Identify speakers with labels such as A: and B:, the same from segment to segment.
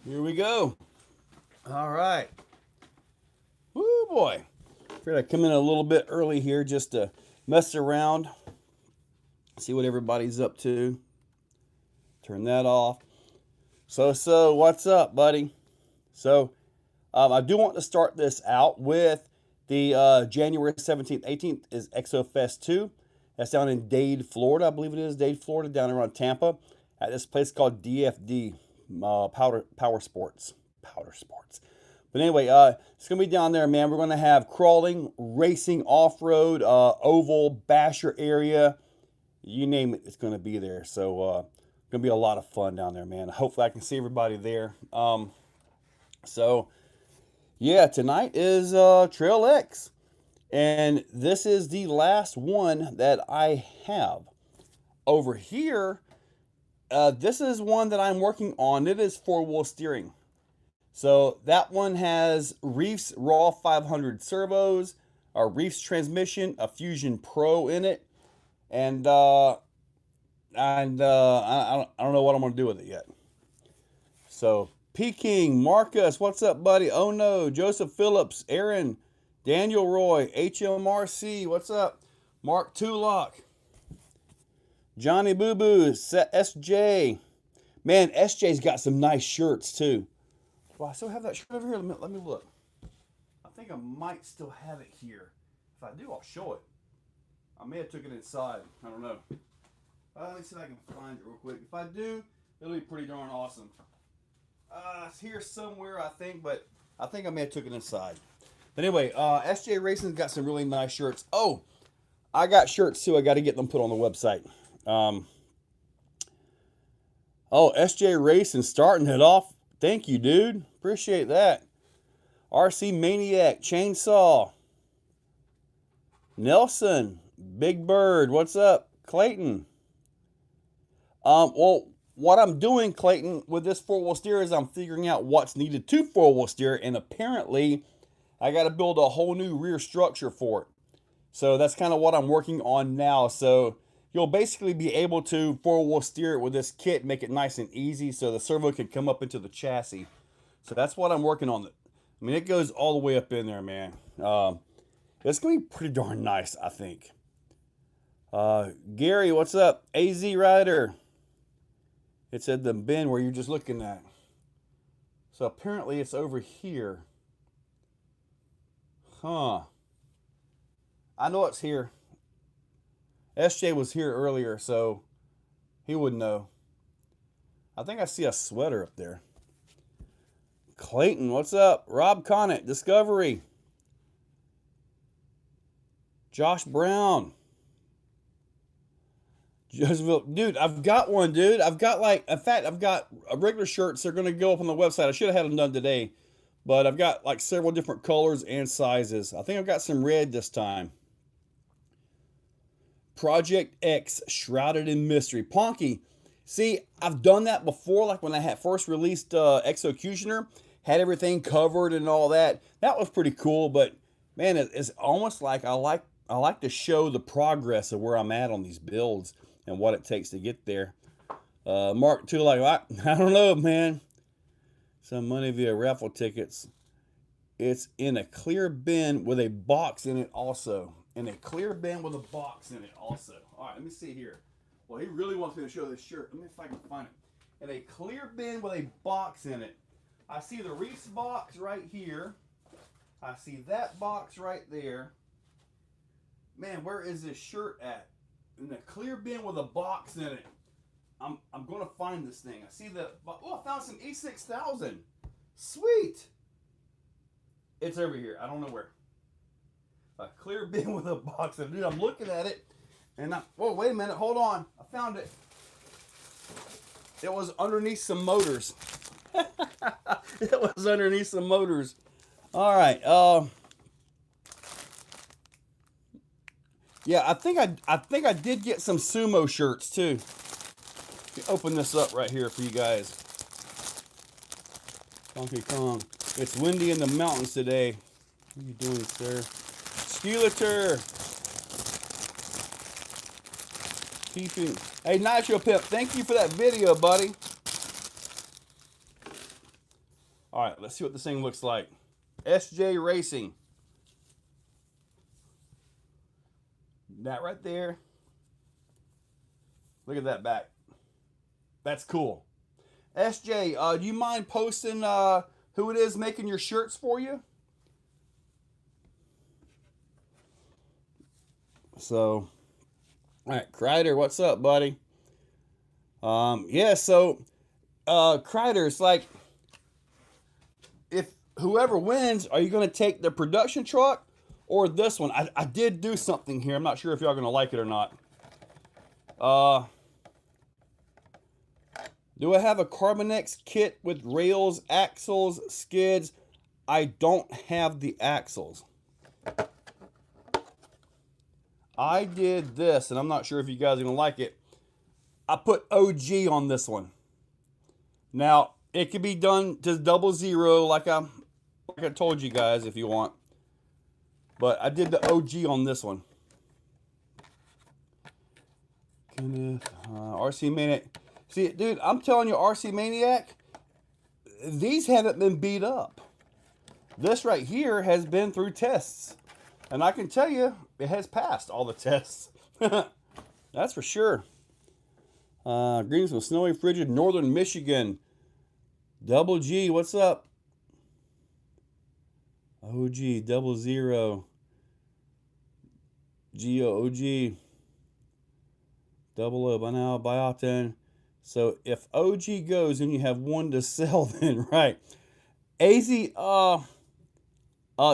A: Here we go. All right. Woo boy. Figured I'd come in a little bit early here just to mess around, see what everybody's up to. Turn that off. So, what's up, buddy? So, I do want to start this out with the January 17th, 18th is ExoFest 2. That's down in Dade, Florida. I believe it is Dade, Florida, down around Tampa at this place called DFD, Power Sports. Powder Sports. But anyway, it's going to be down there, man. We're going to have crawling, racing, off-road, oval, basher area. You name it, it's going to be there. So, going to be a lot of fun down there, man. Hopefully I can see everybody there. So, yeah, tonight is Trail X. And this is the last one that I have. Over here, this is one that I'm working on. It is four-wheel steering. So that one has Reef's Raw 500 servos, a Reef's transmission, a Fusion Pro in it, and I don't know what I'm gonna do with it yet. So Peking, Marcus, what's up, buddy? Oh no, Joseph Phillips, Aaron, Daniel Roy, HMRC, what's up? Mark Tulock, Johnny Boo Boo, SJ. Man, SJ's got some nice shirts too. Well, I still have that shirt over here. Let me look. I think I might still have it here. If I do, I'll show it. I may have took it inside. I don't know. Let me see if I can find it real quick. If I do, it'll be pretty darn awesome. It's here somewhere, I think, but I think I may have took it inside. But anyway, SJ Racing's got some really nice shirts. Oh, I got shirts too. I got to get them put on the website. SJ Racing starting it off. Thank you, dude. Appreciate that. RC Maniac, Chainsaw, Nelson, Big Bird, what's up? Clayton. Well, what I'm doing, Clayton, with this four-wheel steer is I'm figuring out what's needed to four-wheel steer, and apparently I got to build a whole new rear structure for it. So that's kind of what I'm working on now. So you'll basically be able to four-wheel steer it with this kit, make it nice and easy so the servo can come up into the chassis. So that's what I'm working on. I mean, it goes all the way up in there, man. It's going to be pretty darn nice, I think. Gary, what's up? AZ Rider. It's at the bin where you're just looking at. So apparently it's over here. Huh. I know it's here. SJ was here earlier, so he would know. I think I see a sweater up there. Clayton, what's up? Rob Connett, Discovery. Josh Brown. Dude, I've got one, dude. I've got I've got regular shirts. They're going to go up on the website. I should have had them done today. But I've got like several different colors and sizes. I think I've got some red this time. Project X, Shrouded in Mystery. Ponky, see, I've done that before, like when I had first released Exocutioner, had everything covered and all that. That was pretty cool, but man, it's almost like I like to show the progress of where I'm at on these builds and what it takes to get there. Mark too, like I don't know, man. Some money via raffle tickets. It's in a clear bin with a box in it also. In a clear bin with a box in it also. All right, let me see here. Well, he really wants me to show this shirt. Let me see if I can find it. In a clear bin with a box in it. I see the Reese box right here. I see that box right there. Man, where is this shirt at? In a clear bin with a box in it. I'm going to find this thing. I see the... Oh, I found some E6000. Sweet. It's over here. I don't know where. A clear bin with a box of it. Dude, I'm looking at it. And whoa, wait a minute. Hold on. I found it. It was underneath some motors. It was underneath some motors. All right. Yeah, I think I did get some sumo shirts too. Let me open this up right here for you guys. Donkey Kong. It's windy in the mountains today. What are you doing, sir? Skeletor. Keeping. Hey, Nitro Pimp, thank you for that video, buddy. All right, let's see what this thing looks like. SJ Racing. That right there. Look at that back. That's cool. SJ, do you mind posting who it is making your shirts for you? So, all right, Kreider, what's up, buddy? Yeah, so Kreider, it's like, if whoever wins, are you going to take the production truck or this one? I did do something here. I'm not sure if y'all going to like it or not. Do I have a Carbonex kit with rails, axles, skids? I don't have the axles. I did this, and I'm not sure if you guys are going to like it. I put OG on this one. Now, it could be done to 00 like I told you guys if you want. But I did the OG on this one. Kenneth, RC Maniac. See, dude, I'm telling you, RC Maniac, these haven't been beat up. This right here has been through tests. And I can tell you, it has passed all the tests. That's for sure. Greetings from snowy, frigid northern Michigan. Double G, what's up? OG, 00. GOOG. 00, by now, by often. So if OG goes and you have one to sell, then right. AZ,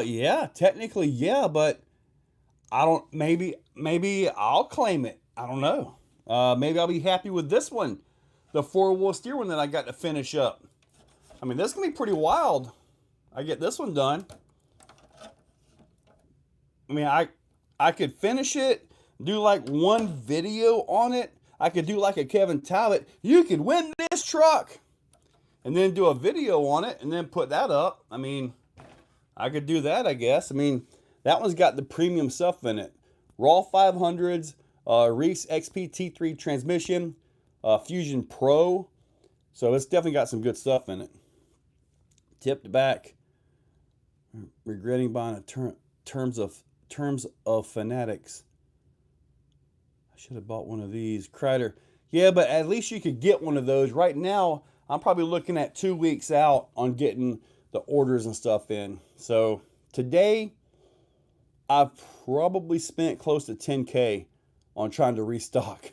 A: yeah, technically, yeah, but I don't, maybe I'll claim it. I don't know. Maybe I'll be happy with this one, the 4-wheel steer one that I got to finish up. I mean, this can be pretty wild. I get this one done. I mean, I could finish it, do like one video on it. I could do like a Kevin Talbot. You could win this truck. And then do a video on it and then put that up. I mean, I could do that, I guess. I mean, that one's got the premium stuff in it. Raw 500s, Reese XP T3 transmission, Fusion Pro. So it's definitely got some good stuff in it. Tipped back. Regretting buying a terms of fanatics. I should have bought one of these. Kreider. Yeah, but at least you could get one of those. Right now, I'm probably looking at 2 weeks out on getting the orders and stuff in. So today, I've probably spent close to 10K on trying to restock.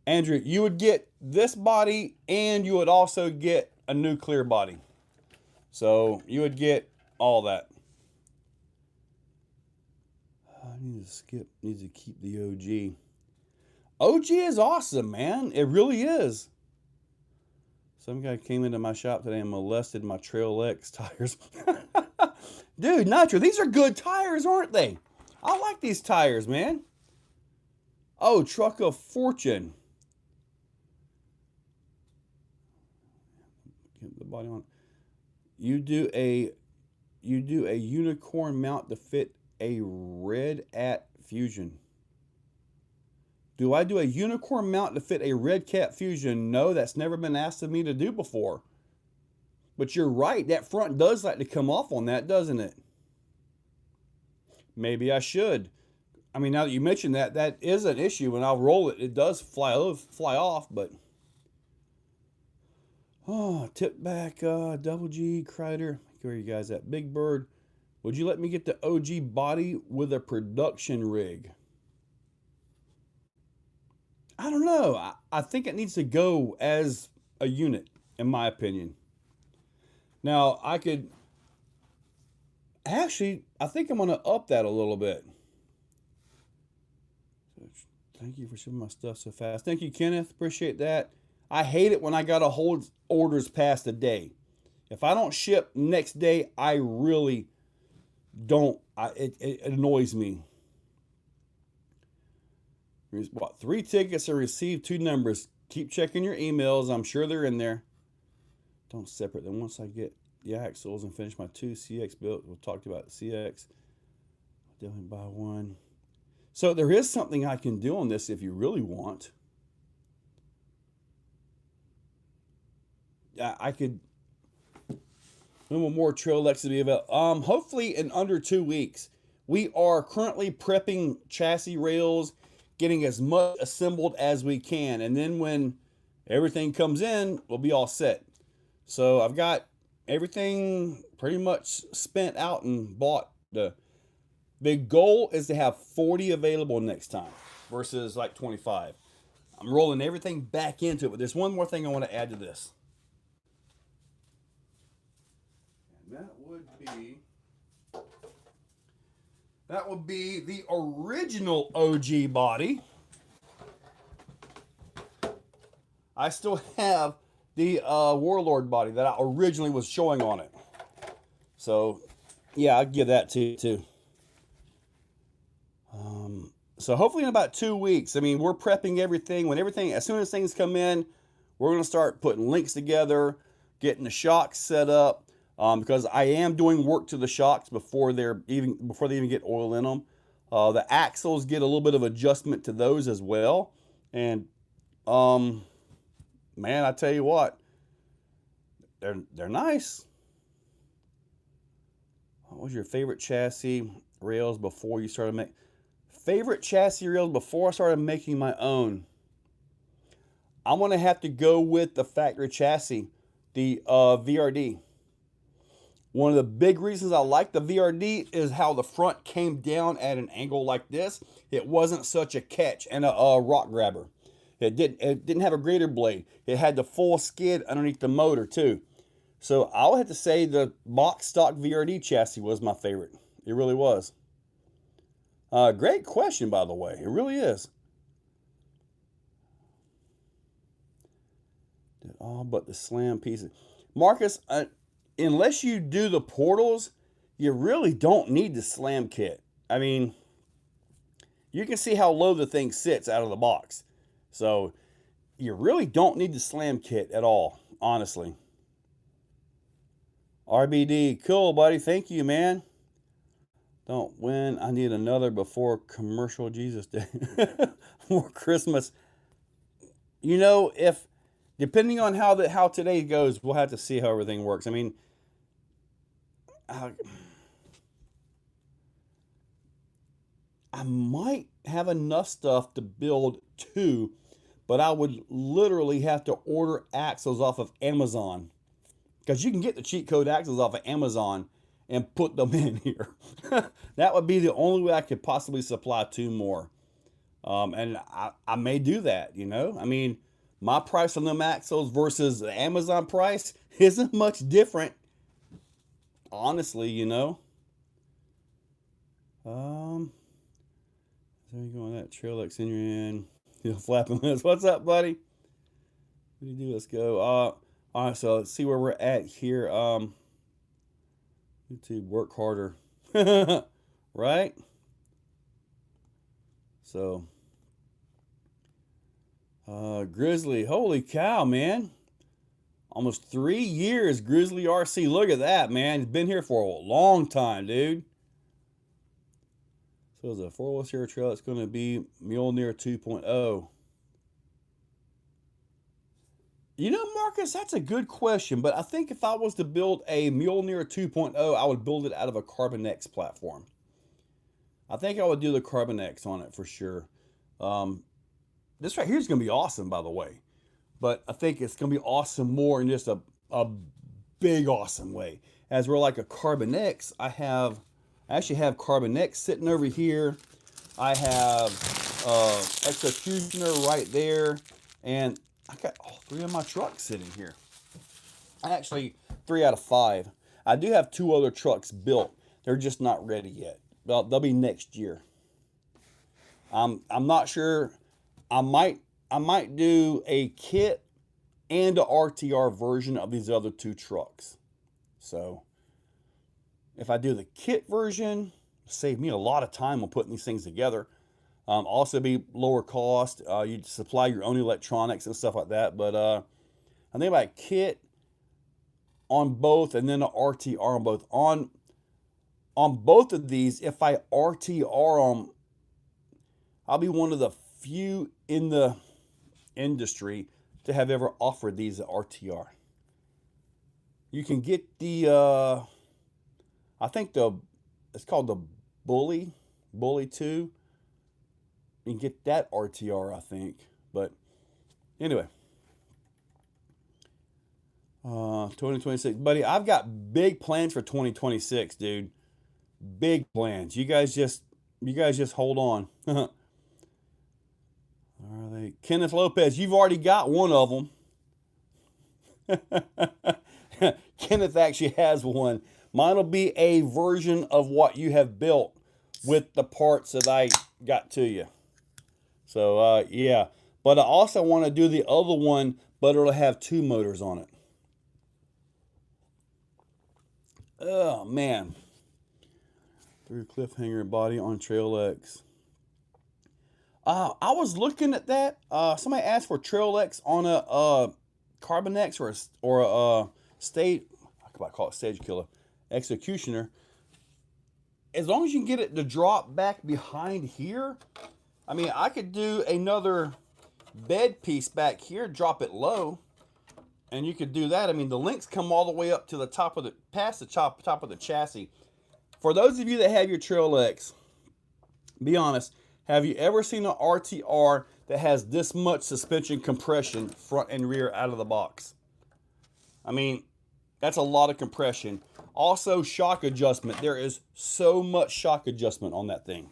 A: Andrew, you would get this body and you would also get a new clear body. So you would get all that. I need to keep the OG. OG is awesome, man. It really is. Some guy came into my shop today and molested my Trail X tires. Dude, Nitro, these are good tires, aren't they? I like these tires, man. Oh, Truck of Fortune. Get the body on. You do a unicorn mount to fit a Red at Fusion. Do I do a unicorn mount to fit a Red Cat Fusion? No, that's never been asked of me to do before. But you're right, that front does like to come off on that, doesn't it? Maybe I should. I mean, now that you mentioned that, that is an issue. When I'll roll it, it does fly off, but... Oh, tip back, Double G, Kreider. Where are you guys at? Big Bird. Would you let me get the OG body with a production rig? I don't know. I think it needs to go as a unit, in my opinion. Now, I could... Actually, I think I'm going to up that a little bit. Thank you for shipping my stuff so fast. Thank you, Kenneth. Appreciate that. I hate it when I got to hold orders past a day. If I don't ship next day, I really don't. It annoys me. What, 3 tickets and received 2 numbers. Keep checking your emails. I'm sure they're in there. Don't separate them. Once I get the axles and finish my 2 CX built, we'll talk about the CX. Definitely buy one. So there is something I can do on this if you really want. I could, when more Trail X to be available? Hopefully in under 2 weeks. We are currently prepping chassis rails, getting as much assembled as we can, and then when everything comes in, we'll be all set. So I've got everything pretty much spent out and bought. The big goal is to have 40 available next time versus like 25. I'm rolling everything back into it, but there's one more thing I want to add to this. And that would be the original OG body. I still have the Warlord body that I originally was showing on it. So, yeah, I'll give that to you too. So hopefully in about 2 weeks, I mean, we're prepping everything. As soon as things come in, we're going to start putting links together, getting the shocks set up, because I am doing work to the shocks before they even get oil in them. The axles get a little bit of adjustment to those as well. And, man, I tell you what, they're nice. What was your favorite chassis rails before you started making? Favorite chassis rails before I started making my own? I'm going to have to go with the factory chassis, the VRD. One of the big reasons I like the VRD is how the front came down at an angle like this. It wasn't such a catch and a rock grabber. It didn't have a grater blade. It had the full skid underneath the motor too. So I would have to say the box stock VRD chassis was my favorite. It really was. Great question, by the way. It really is. Did all but the slam pieces. Marcus, unless you do the portals, you really don't need the slam kit. I mean, you can see how low the thing sits out of the box. So you really don't need the slam kit at all, honestly. RBD, cool, buddy. Thank you, man. Don't win. I need another before commercial Jesus Day. For Christmas. You know, depending on how today goes, we'll have to see how everything works. I mean, I might have enough stuff to build 2, but I would literally have to order axles off of Amazon, because you can get the cheat code axles off of Amazon and put them in here. That would be the only way I could possibly supply 2 more. And I may do that, you know. I mean, my price on them axles versus the Amazon price isn't much different, honestly, you know. So you go on that Trail X in your end. You're flapping lips. What's up, buddy? What do you do? Let's go. All right, so let's see where we're at here. YouTube, work harder. Right? So, Grizzly, holy cow, man. Almost 3 years, Grizzly RC. Look at that, man. He's been here for a long time, dude. So it's a 4-wheel Sierra Trail. It's going to be Mjolnir 2.0. You know, Marcus, that's a good question, but I think if I was to build a Mjolnir 2.0, I would build it out of a Carbon X platform. I think I would do the Carbon X on it for sure. This right here is going to be awesome, by the way. But I think it's going to be awesome more in just a big awesome way. As we're like a Carbon X, I actually have Carbon X sitting over here. I have Executioner right there. And I got all 3 of my trucks sitting here. Actually, 3 out of 5. I do have 2 other trucks built. They're just not ready yet. They'll be next year. I'm not sure. I might do a kit and a RTR version of these other 2 trucks. So if I do the kit version, save me a lot of time on putting these things together. Also be lower cost. You supply your own electronics and stuff like that. But I think about kit on both and then an RTR on both. On both of these, if I RTR them, I'll be one of the few in the industry to have ever offered these at RTR. You can get the I think it's called the Bully 2. You can get that RTR, I think. But anyway, 2026, buddy. I've got big plans for 2026, dude. Big plans. You guys just hold on. Are they Kenneth Lopez? You've already got one of them. Kenneth actually has one. Mine will be a version of what you have built with the parts that I got to you. So yeah, but I also want to do the other one, but it'll have 2 motors on it. Oh man. Through cliffhanger body on Trail X. I was looking at that. Somebody asked for Trail X on a Carbon X or a stage. I might call it Stage Killer, Executioner. As long as you can get it to drop back behind here, I mean, I could do another bed piece back here, drop it low, and you could do that. I mean, the links come all the way up to the top of the, past the top of the chassis. For those of you that have your Trail X, be honest, have you ever seen an RTR that has this much suspension compression front and rear out of the box? I mean, that's a lot of compression. Also, shock adjustment. There is so much shock adjustment on that thing.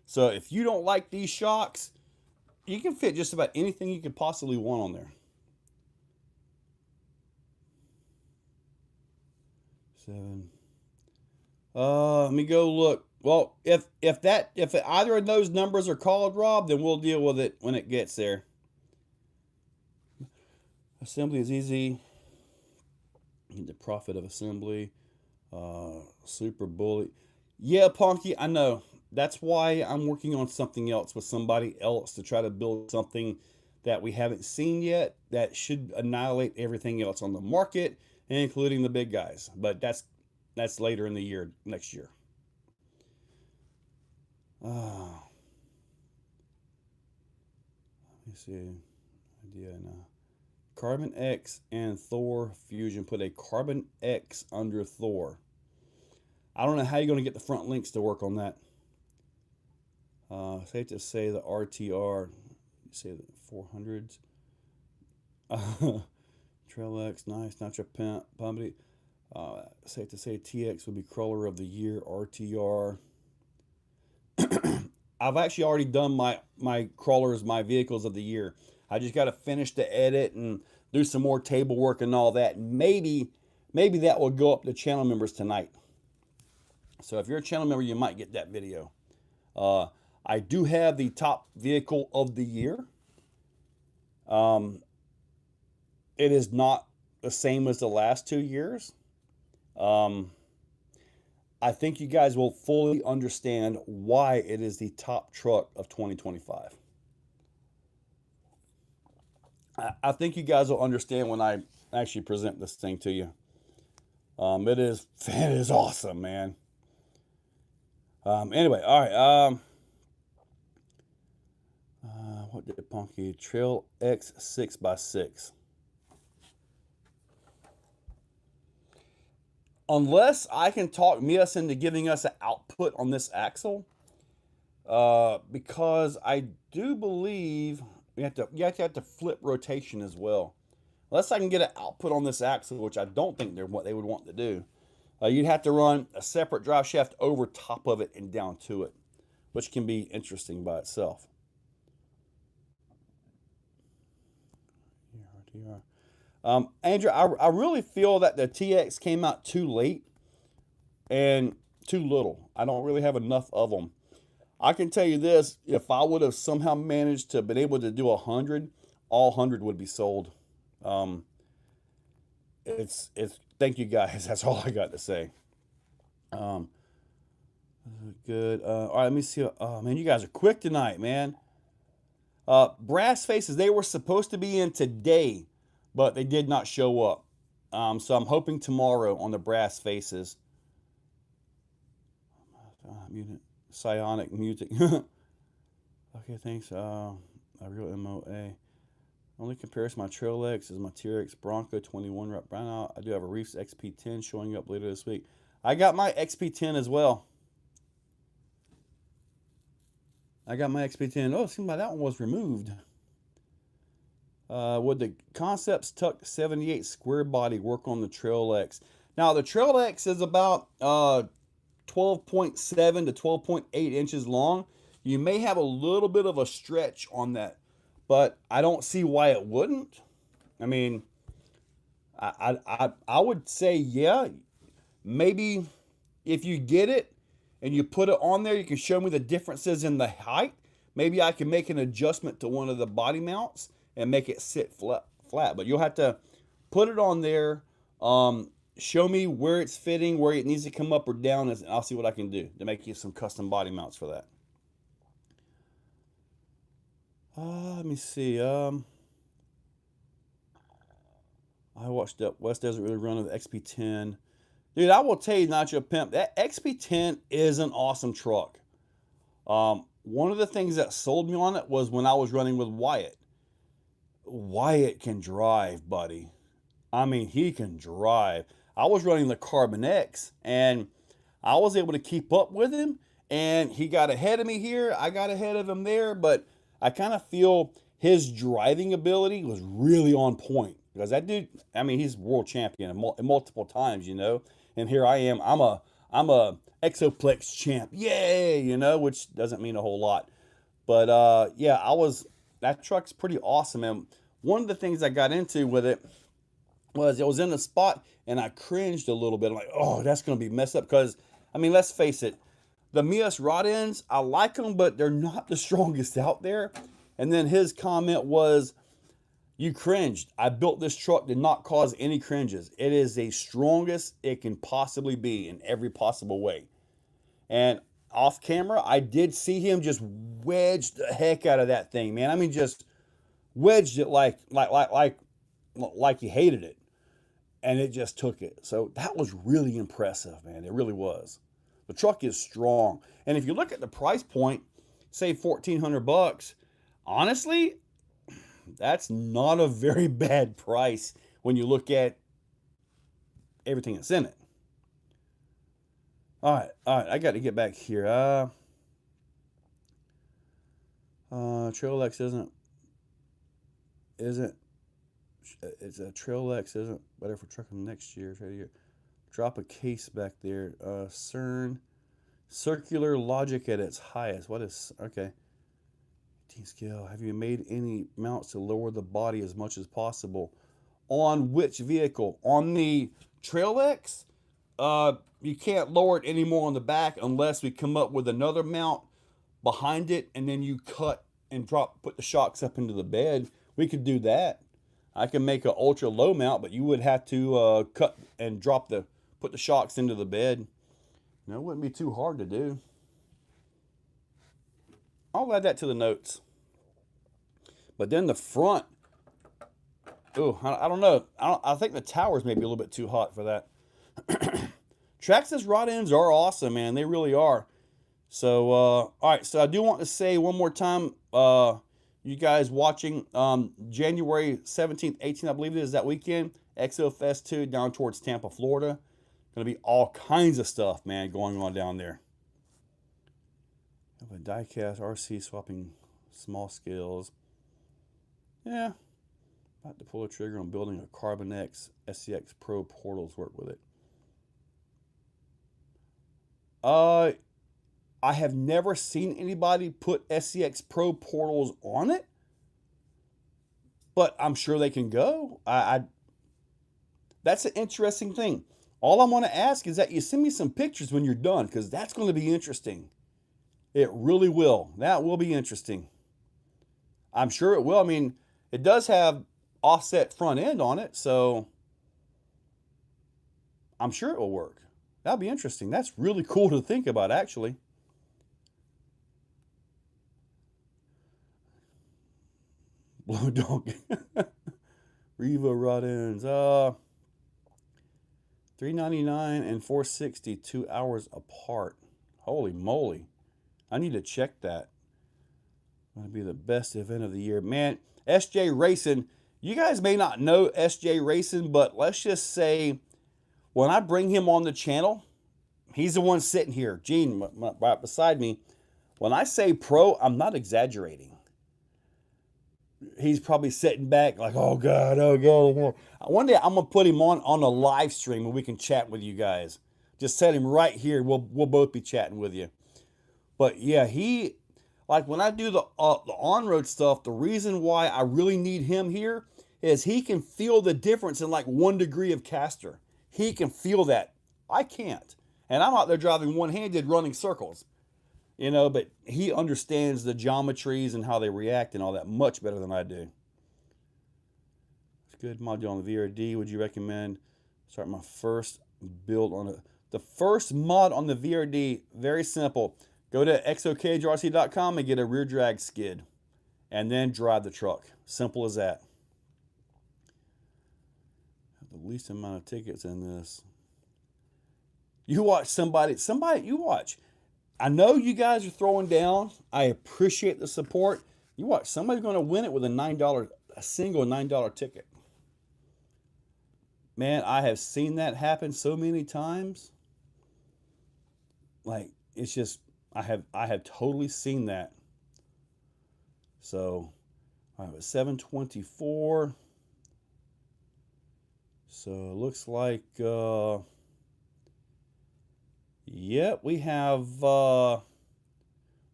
A: So if you don't like these shocks, you can fit just about anything you could possibly want on there. 7. Let me go look. Well, if either of those numbers are called, Rob, then we'll deal with it when it gets there. Assembly is easy. The profit of assembly. Super Bully. Yeah, Punky, I know. That's why I'm working on something else with somebody else to try to build something that we haven't seen yet that should annihilate everything else on the market, including the big guys. But that's later in the year, next year. Let me see. Idea now. Carbon X and Thor Fusion. Put a Carbon X under Thor. I don't know how you're going to get the front links to work on that. Safe to say the RTR, say the 400s. Trail X, nice. Nitro Pumpy. Safe to say TX would be crawler of the year. RTR. I've actually already done my crawlers, my vehicles of the year. I just got to finish the edit and do some more table work and all that. Maybe that will go up to channel members tonight. So if you're a channel member, you might get that video. I do have the top vehicle of the year. It is not the same as the last 2 years. I think you guys will fully understand why it is the top truck of 2025. I think you guys will understand when I actually present this thing to you. It is awesome, man. Anyway, all right. What did Punky? Trail X 6x6. Unless I can talk Mias into giving us an output on this axle, because I do believe you have to flip rotation as well. Unless I can get an output on this axle, which I don't think they're what they would want to do, you'd have to run a separate drive shaft over top of it and down to it, which can be interesting by itself. Andrew, I really feel that the TX came out too late and too little. I don't really have enough of them. I can tell you this, if I would have somehow managed to been able to do 100, all 100 would be sold. Thank you guys. That's all I got to say. Good. All right, let me see. Oh man, you guys are quick tonight, man. Brass faces, they were supposed to be in today, but they did not show up. So I'm hoping tomorrow on the brass faces. Psionic music. Okay, thanks. A real MOA. Only comparison to my Trail X is my TRX Bronco 21 right now. I do have a Reefs XP10 showing up later this week. I got my XP10 as well. I got my XP10. Oh, it seems like that one was removed. Would the Concepts Tuck 78 square body work on the Trail X? Now, the Trail X is about 12.7 to 12.8 inches long. You may have a little bit of a stretch on that, but I don't see why it wouldn't. I mean, I would say, yeah, maybe if you get it and you put it on there, you can show me the differences in the height. Maybe I can make an adjustment to one of the body mounts and make it sit flat. But you'll have to put it on there, show me where it's fitting, where it needs to come up or down, and I'll see what I can do to make you some custom body mounts for that. Let me see. I watched that West Desert really run with XP10. Dude, I will tell you, Nacho Pimp, that XP10 is an awesome truck. One of the things that sold me on it was when I was running with Wyatt. Wyatt can drive, buddy. I mean, he can drive. I was running the Carbon X, and I was able to keep up with him, and he got ahead of me here. I got ahead of him there, but I kind of feel his driving ability was really on point. Because that dude, I mean, he's world champion multiple times, you know. And here I am. I'm a Exoplex champ. Yay, you know, which doesn't mean a whole lot. But yeah, that truck's pretty awesome. And one of the things I got into with it was in a spot and I cringed a little bit. I'm like, oh, that's going to be messed up. Because, I mean, let's face it, the Mias rod ends, I like them, but they're not the strongest out there. And then his comment was, you cringed. I built this truck to not cause any cringes. It is the strongest it can possibly be in every possible way. And off camera, I did see him just wedge the heck out of that thing, man. I mean, just wedged it like he hated it. And it just took it. So that was really impressive, man. It really was. The truck is strong. And if you look at the price point, say $1,400, honestly, that's not a very bad price when you look at everything that's in it. All right, I got to get back here. Trail X isn't. It's a Trail X isn't better for trucking next year. Try to get, drop a case back there. CERN, circular logic at its highest. What is okay? Scale. Have you made any mounts to lower the body as much as possible? On which vehicle? On the Trail X? You can't lower it anymore on the back unless we come up with another mount behind it, and then you cut and put the shocks up into the bed. We could do that. I can make an ultra low mount, but you would have to cut and put the shocks into the bed. No, it wouldn't be too hard to do. I'll add that to the notes. But then the front, oh, I don't know. I think the towers may be a little bit too hot for that. Traxxas rod ends are awesome, man. They really are. So, all right. So I do want to say one more time, you guys watching, January 17th, 18th, I believe it is that weekend, ExoFest 2 down towards Tampa, Florida. Going to be all kinds of stuff, man, going on down there. Have a diecast RC swapping small scales. Yeah. About to pull a trigger on building a Carbon X SCX Pro portals, work with it. I have never seen anybody put SCX Pro portals on it, but I'm sure they can go. That's an interesting thing. All I'm going to ask is that you send me some pictures when you're done, because that's going to be interesting. It really will. That will be interesting. I'm sure it will. I mean, it does have offset front end on it, so I'm sure it will work. That'll be interesting. That's really cool to think about, actually. Blue Dog. Riva rod ends. $399 and $460, 2 hours apart. Holy moly. I need to check that. Going to be the best event of the year. Man, SJ Racing, you guys may not know SJ Racing, but let's just say when I bring him on the channel, he's the one sitting here, Gene, right beside me. When I say pro, I'm not exaggerating. He's probably sitting back like, oh God, oh God, oh God. One day I'm going to put him on a live stream and we can chat with you guys. Just set him right here. We'll both be chatting with you. But yeah, he, like when I do the on-road stuff, the reason why I really need him here is he can feel the difference in like 1 degree of caster. He can feel that. I can't. And I'm out there driving one-handed running circles. You know, but he understands the geometries and how they react and all that much better than I do. It's good module on the VRD. Would you recommend start my first build on it? The first mod on the VRD, very simple. Go to exocagerc.com and get a rear drag skid and then drive the truck. Simple as that. The least amount of tickets in this. You watch somebody, you watch. I know you guys are throwing down. I appreciate the support. You watch, somebody's going to win it with a single $9 ticket. Man, I have seen that happen so many times. Like, it's just, I have totally seen that. So, all right, 724. So, it looks like, yep, we have,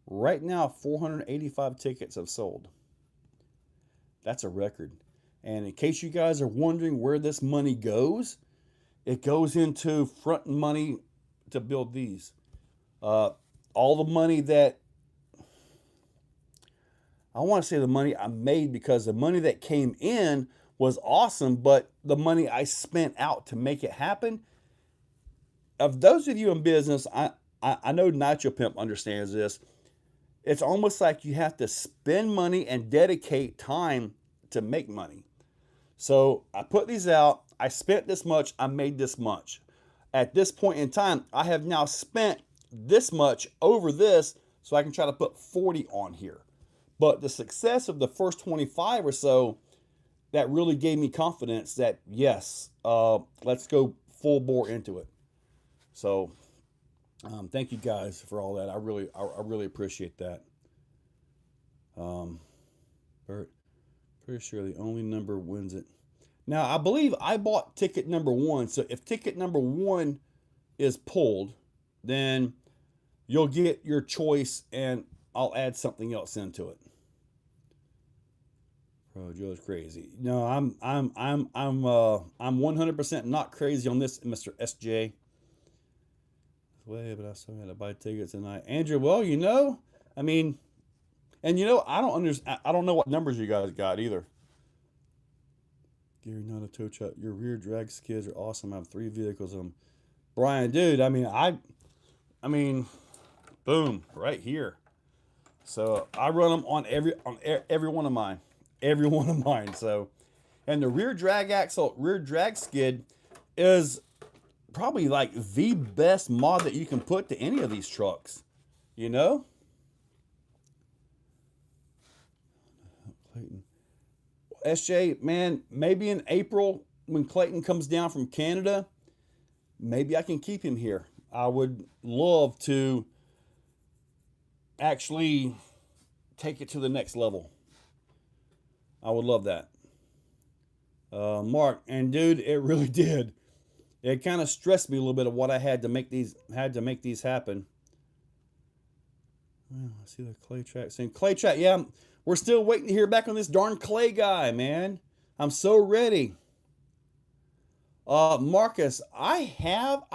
A: right now, 485 tickets have sold. That's a record. And in case you guys are wondering where this money goes, it goes into front money to build these. All the money that, I want to say the money I made, because the money that came in was awesome, but the money I spent out to make it happen, of those of you in business, I know Nitro Pimp understands this. It's almost like you have to spend money and dedicate time to make money. So I put these out. I spent this much. I made this much. At this point in time, I have now spent this much over this, so I can try to put 40 on here. But the success of the first 25 or so, that really gave me confidence that, yes, let's go full bore into it. So, thank you guys for all that. I really appreciate that. Pretty sure the only number wins it. Now, I believe I bought ticket number 1. So if ticket number 1 is pulled, then you'll get your choice, and I'll add something else into it. Bro, Joe's crazy. No, I'm 100% not crazy on this, Mr. SJ. Way, but I still had to buy tickets tonight. Andrew, well, you know, I mean, and you know, I don't know what numbers you guys got either. Gary, not a tow truck. Your rear drag skids are awesome. I have 3 vehicles of them. Brian, dude, I mean, boom, right here. So I run them on every one of mine. Every one of mine. So, and the rear drag skid is probably like the best mod that you can put to any of these trucks, you know? Clayton. SJ, man, maybe in April when Clayton comes down from Canada, maybe I can keep him here. I would love to actually take it to the next level. I would love that. Mark, and dude, it really did. It kind of stressed me a little bit of what I had to make these happen. Well, I see the clay track saying clay track. Yeah, we're still waiting to hear back on this darn clay guy, man. I'm so ready. Marcus, I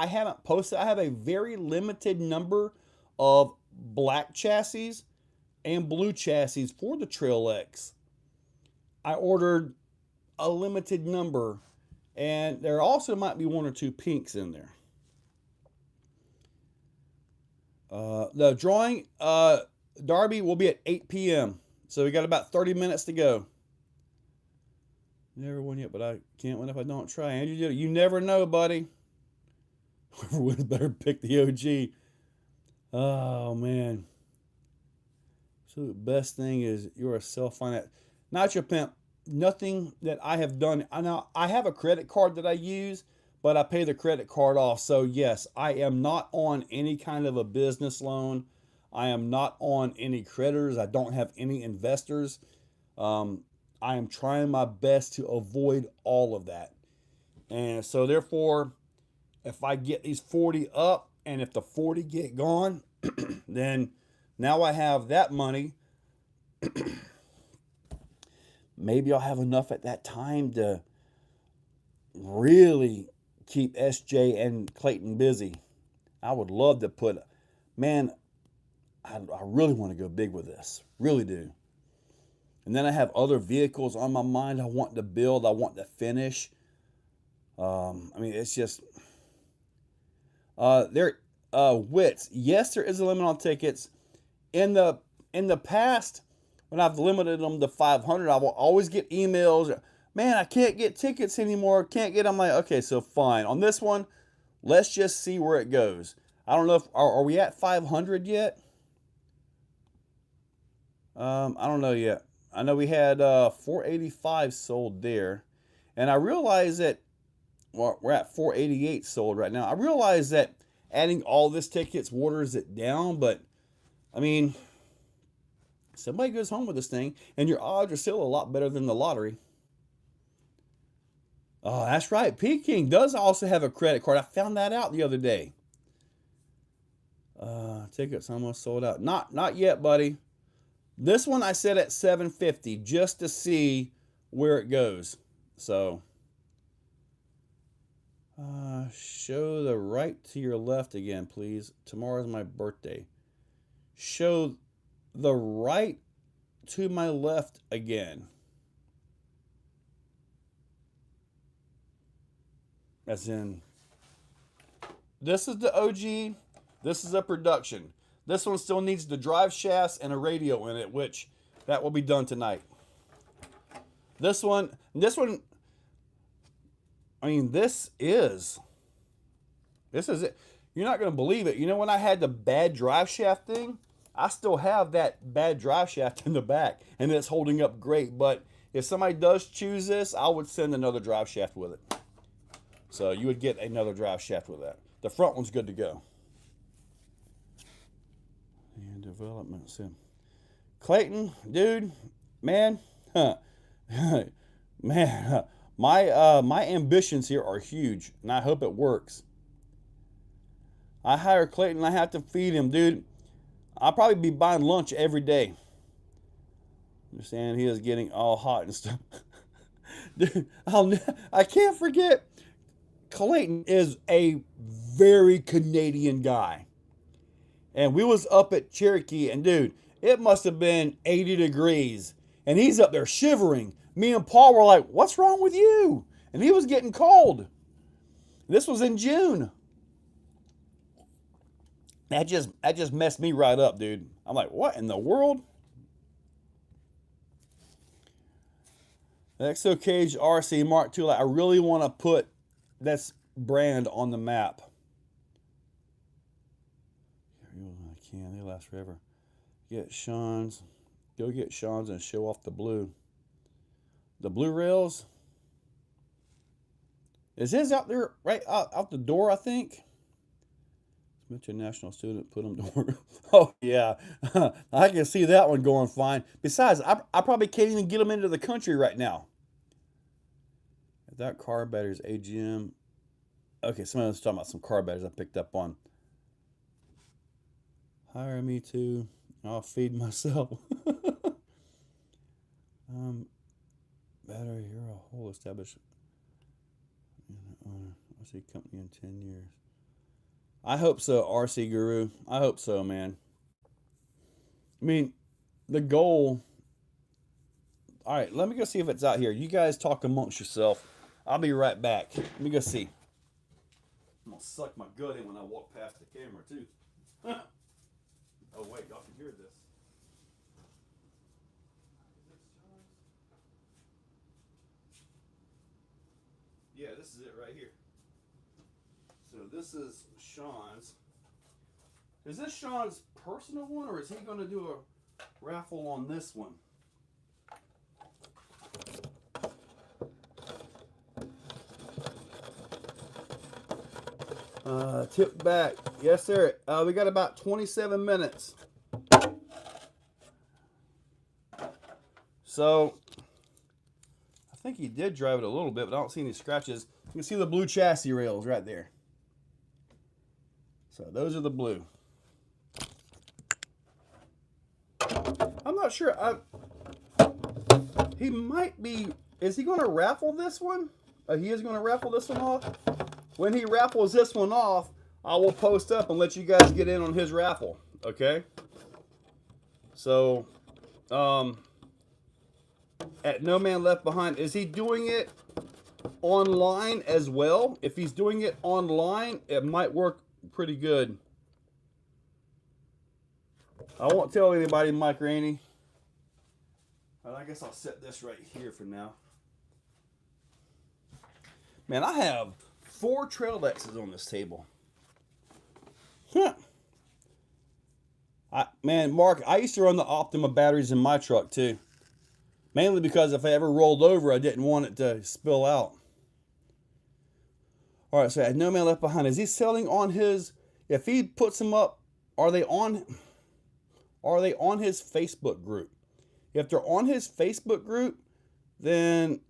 A: haven't posted. I have a very limited number of black chassis and blue chassis for the Trail X. I ordered a limited number, and there also might be 1 or 2 pinks in there. The drawing, Darby, will be at 8 p.m. So we got about 30 minutes to go. Never won yet, but I can't win if I don't try. Andrew, you never know, buddy. Whoever wins better pick the OG. Oh, man. Absolute best thing is you're a self-finance. Not your pimp. Nothing that I have done. I have a credit card that I use, but I pay the credit card off. So yes, I am not on any kind of a business loan. I am not on any creditors. I don't have any investors. I am trying my best to avoid all of that. And so therefore, if I get these 40 up and if the 40 get gone, then now I have that money. Maybe I'll have enough at that time to really keep SJ and Clayton busy. I would love to put, man, I really want to go big with this. Really do. And then I have other vehicles on my mind I want to build, I want to finish. I mean, it's just, wits. Yes, there is a limit on tickets. In the past, when I've limited them to 500, I will always get emails. Man, I can't get tickets anymore. Can't get. I'm like, okay, so fine. On this one, let's just see where it goes. I don't know if are we at 500 yet? I don't know yet. I know we had 485 sold there, and I realize that we're at 488 sold right now. I realize that adding all this tickets waters it down, but I mean, somebody goes home with this thing, and your odds are still a lot better than the lottery. Oh, that's right. Peking does also have a credit card. I found that out the other day. Tickets almost sold out. Not yet, buddy. This one I set at 750 just to see where it goes. So, show the right to your left again, please. Tomorrow's my birthday. Show the right to my left again. As in, this is the OG, this is a production. This one still needs the drive shafts and a radio in it, which that will be done tonight. This one, I mean, this is it. You're not going to believe it. You know, when I had the bad drive shaft thing, I still have that bad drive shaft in the back, and it's holding up great. But if somebody does choose this, I would send another drive shaft with it. So you would get another drive shaft with that. The front one's good to go. And development sim. Clayton, dude, man, man, my ambitions here are huge, and I hope it works. I hire Clayton, I have to feed him, dude. I'll probably be buying lunch every day. Understand he is getting all hot and stuff. Dude, I can't forget. Clayton is a very Canadian guy. And we was up at Cherokee, and dude, it must have been 80 degrees. And he's up there shivering. Me and Paul were like, what's wrong with you? And he was getting cold. This was in June. That just messed me right up, dude. I'm like, what in the world? The Exocaged RC Mark II. Like, I really want to put this brand on the map. I can. They last forever. Get Sean's. Go get Sean's and show off the blue. The blue rails. Is his out there right out the door, I think? International student put them to work. Oh, yeah. I can see that one going fine. Besides, I probably can't even get them into the country right now. If that car battery's AGM. Okay, somebody was talking about some car batteries I picked up on. Hire me too. I'll feed myself. Battery, you're a whole established RC company in 10 years. I hope so, RC Guru. I hope so, man. I mean, the goal. All right, let me go see if it's out here. You guys talk amongst yourself. I'll be right back. Let me go see. I'm going to suck my gut in when I walk past the camera, too. Oh, wait, y'all can hear this. Yeah, this is it right here. So this is Sean's. Is this Sean's personal one, or is he going to do raffle on this one. Tip back. Yes, sir. We got about 27 minutes. So, I think he did drive it a little bit, but I don't see any scratches. You can see the blue chassis rails right there. So, those are the blue. I'm not sure. He might be... Is he going to raffle this one? He is going to raffle this one off? When he raffles this one off, I will post up and let you guys get in on his raffle. Okay? So, at No Man Left Behind, is he doing it online as well? If he's doing it online, it might work pretty good. I won't tell anybody, Mike Rainey. But I guess I'll set this right here for now. Man, I have 4 Trail X's on this table. Huh. Man, Mark, I used to run the Optima batteries in my truck too. Mainly because if I ever rolled over, I didn't want it to spill out. All right, so I had No Man Left Behind. Is he selling on his... If he puts them up, are they on his Facebook group? If they're on his Facebook group, then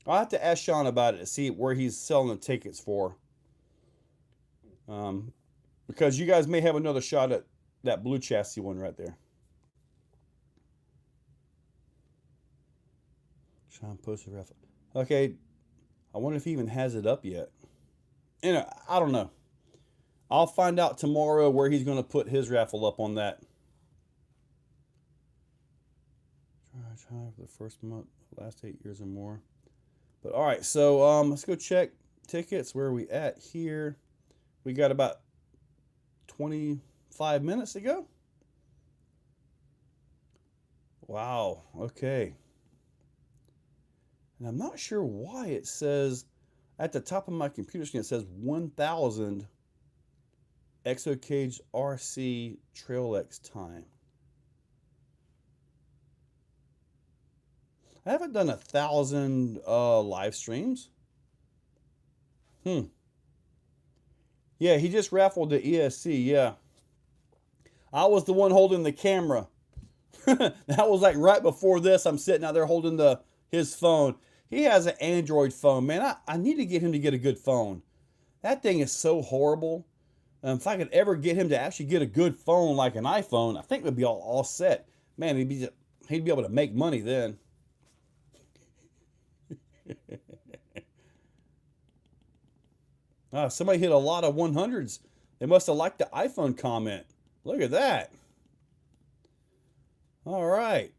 A: I'll have to ask Sean about it to see where he's selling the tickets for. Because you guys may have another shot at that blue chassis one right there. Sean posted raffle. Okay, I wonder if he even has it up yet. You know, I don't know. I'll find out tomorrow where he's going to put his raffle up on that. Try for the first month, last 8 years or more. But all right, so let's go check tickets. Where are we at here? We got about 25 minutes to go. Wow, okay. And I'm not sure why it says at the top of my computer screen, it says 1,000 Exocaged RC Trail X time. I haven't done 1,000 live streams. Yeah, he just raffled the ESC, yeah. I was the one holding the camera. That was like right before this. I'm sitting out there holding his phone. He has an Android phone, man. I need to get him to get a good phone. That thing is so horrible. If I could ever get him to actually get a good phone like an iPhone, I think we'd be all set. Man, he'd be able to make money then. Somebody hit a lot of 100s. They must have liked the iPhone comment. Look at that. All right.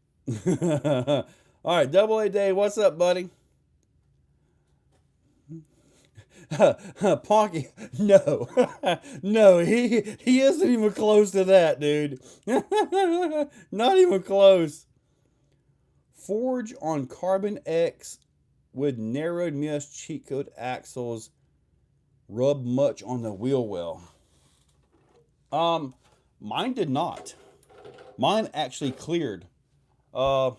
A: All right, Double A Day, what's up, buddy? Ponky, no. No, he isn't even close to that, dude. Not even close. Forge on Carbon X with narrowed mesh cheat code axles. Rub much on the wheel well. Mine did not. Mine actually cleared. Well,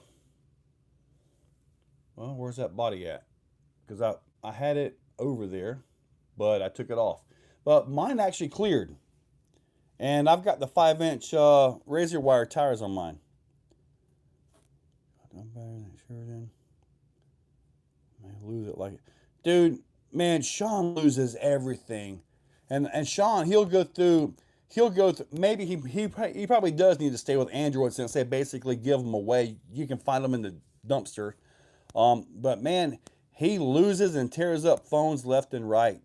A: where's that body at? Because I had it over there, but I took it off. But mine actually cleared. And I've got the 5-inch razor wire tires on mine. I lose it like it. Dude, man, Sean loses everything. And Sean, he'll go through, maybe he probably does need to stay with Android since they basically give them away. You can find them in the dumpster. But man, he loses and tears up phones left and right.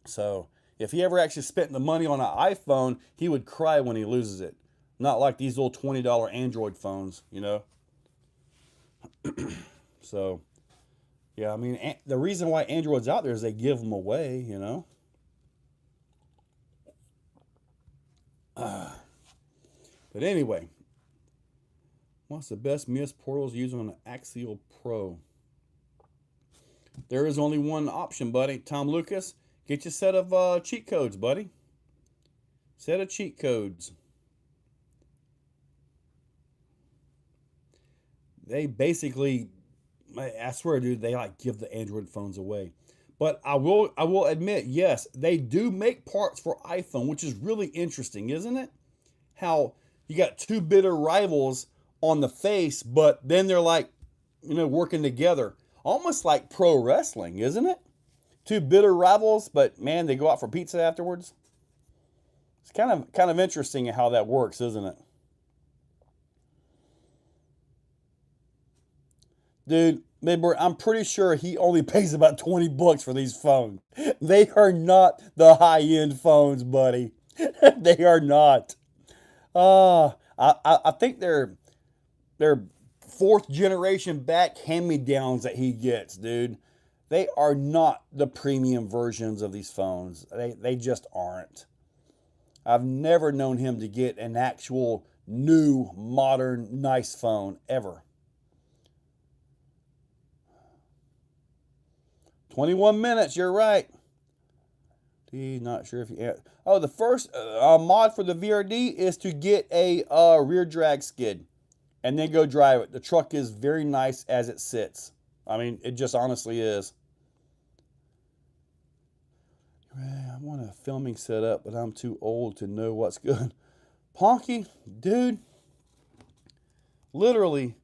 A: So if he ever actually spent the money on an iPhone, he would cry when he loses it. Not like these little $20 Android phones, you know. So, yeah, I mean, the reason why Android's out there is they give them away, you know. But anyway, what's the best MIS portals used on an Axial Pro? There is only one option, buddy. Tom Lucas, get you a set of cheat codes, buddy. Set of cheat codes. They basically, I swear, dude, they like give the Android phones away. But I will admit, yes, they do make parts for iPhone, which is really interesting, isn't it? How you got two bitter rivals on the face, but then they're like, working together, almost like pro wrestling, isn't it? Two bitter rivals, but man, they go out for pizza afterwards. It's kind of interesting how that works, isn't it? Dude, Midward, I'm pretty sure he only pays about 20 bucks for these phones. They are not the high-end phones, buddy. They are not. I think they're fourth generation back hand-me-downs that he gets, dude. They are not the premium versions of these phones. They just aren't. I've never known him to get an actual new, modern, nice phone ever. 21 minutes, you're right. Not sure if you. Oh, the first mod for the VRD is to get a rear drag skid and then go drive it. The truck is very nice as it sits. I mean, it just honestly is. I want a filming setup, but I'm too old to know what's good. Ponky, dude, literally,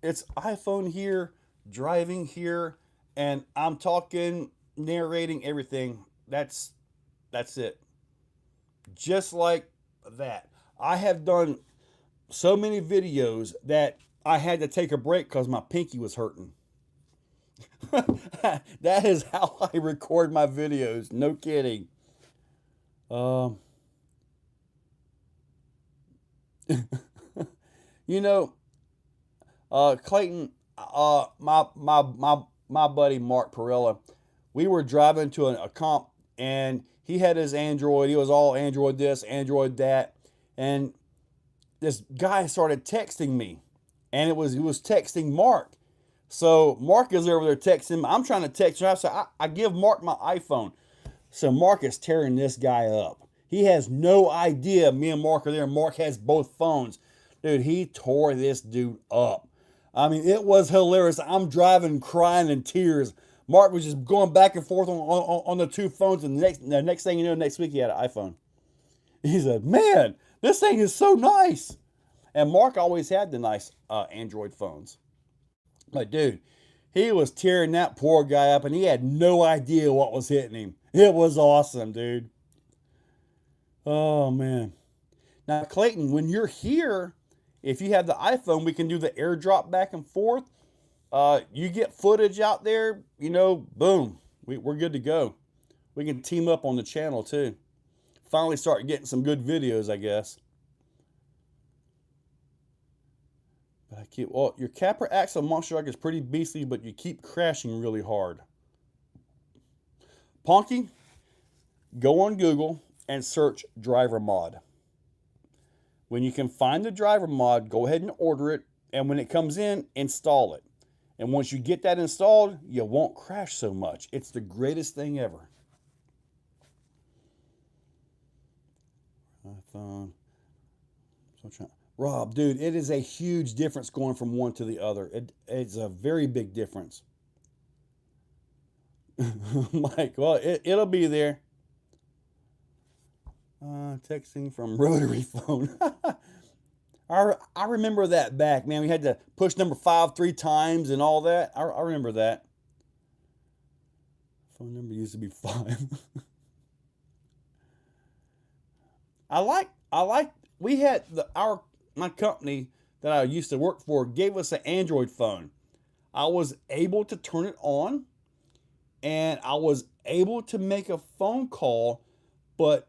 A: it's iPhone here, driving here, and I'm talking, narrating everything. That's it. Just like that. I have done so many videos that I had to take a break because my pinky was hurting. That is how I record my videos. No kidding. Um, you know, Clayton, my buddy Mark Perella, we were driving to a comp, and he had his Android. He was all Android this, Android that, and this guy started texting me, and he was texting Mark. So Mark is over there texting him. I'm trying to text him. So I give Mark my iPhone. So Mark is tearing this guy up. He has no idea me and Mark are there. Mark has both phones. Dude, he tore this dude up. I mean, it was hilarious. I'm driving, crying in tears. Mark was just going back and forth on the two phones. And the next thing you know, next week he had an iPhone. He said, man, this thing is so nice. And Mark always had the nice Android phones. But dude, he was tearing that poor guy up, and he had no idea what was hitting him. It was awesome, dude. Oh man. Now Clayton, when you're here, if you have the iPhone, we can do the airdrop back and forth. You get footage out there, boom, we're good to go. We can team up on the channel too. Finally start getting some good videos, I guess. But your capper axle monster truck is pretty beastly, but you keep crashing really hard. Ponky, go on Google and search driver mod. When you can find the driver mod, go ahead and order it. And when it comes in, install it. And once you get that installed, you won't crash so much. It's the greatest thing ever. Rob, dude, it is a huge difference going from one to the other. It's a very big difference. Mike, well, it'll be there. Texting from rotary phone. I remember that back, man. We had to push number 5 3 times and all that. I remember that. Phone number used to be 5. We had my company that I used to work for gave us an Android phone. I was able to turn it on, and I was able to make a phone call, but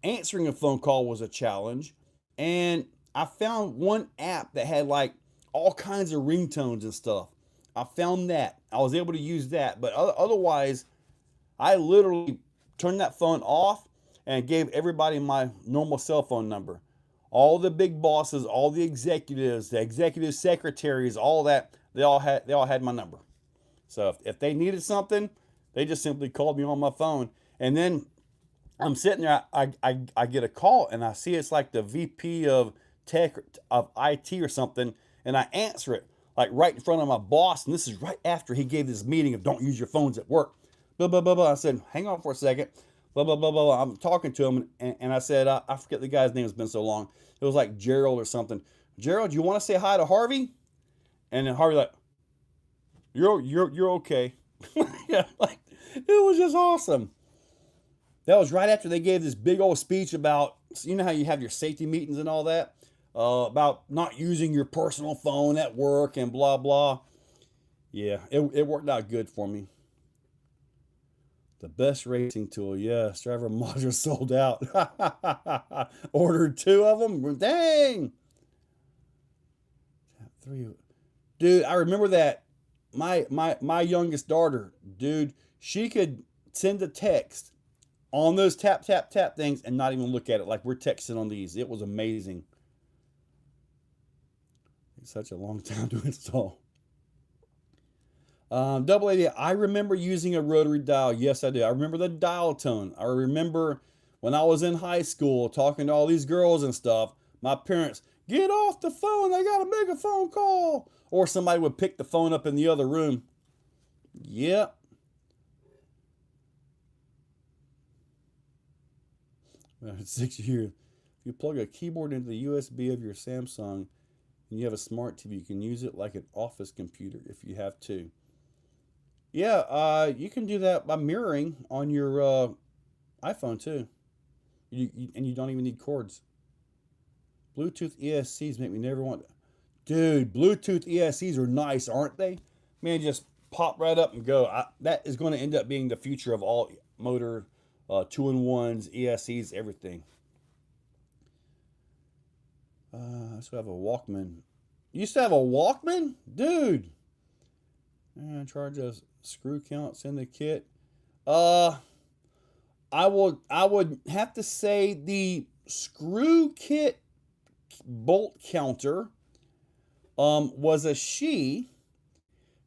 A: answering a phone call was a challenge. And I found one app that had like all kinds of ringtones and stuff. I found that. I was able to use that, but otherwise, I literally turned that phone off and gave everybody my normal cell phone number. All the big bosses, all the executives, the executive secretaries, all that, they all had my number. So if they needed something, they just simply called me on my phone. And then I'm sitting there, I get a call, and I see it's like the VP of tech, of IT or something, and I answer it. like right in front of my boss. And this is right after he gave this meeting of don't use your phones at work. Blah, blah, blah, blah. I said, hang on for a second. Blah, blah, blah, blah, blah. I'm talking to him. And I said, I forget the guy's name. It's been so long. It was like Gerald or something. Gerald, you want to say hi to Harvey? And then Harvey like, you're okay. Yeah, like it was just awesome. That was right after they gave this big old speech about, you know how you have your safety meetings and all that, about not using your personal phone at work and blah blah. Yeah, it worked out good for me. The best racing tool, yes. Driver module sold out. Ordered 2 of them. Dang. 3. Dude, I remember that. My youngest daughter, dude, she could send a text on those tap, tap, tap things and not even look at it like we're texting on these. It was amazing. It's such a long time to install. Double AD, I remember using a rotary dial. Yes, I do. I remember the dial tone. I remember when I was in high school talking to all these girls and stuff, my parents, get off the phone. I got to make a phone call. Or somebody would pick the phone up in the other room. Yep. 6 years. If you plug a keyboard into the USB of your Samsung and you have a smart TV, you can use it like an office computer if you have to. Yeah, you can do that by mirroring on your iPhone too. And you don't even need cords. Bluetooth ESCs make me never want to. Dude, Bluetooth ESCs are nice, aren't they? Man, just pop right up and go. That is going to end up being the future of all motor 2-in-1s, ESCs, everything. I still have a Walkman. You used to have a Walkman? Dude. Charge a screw count, send the kit. I would have to say the screw kit bolt counter was a she,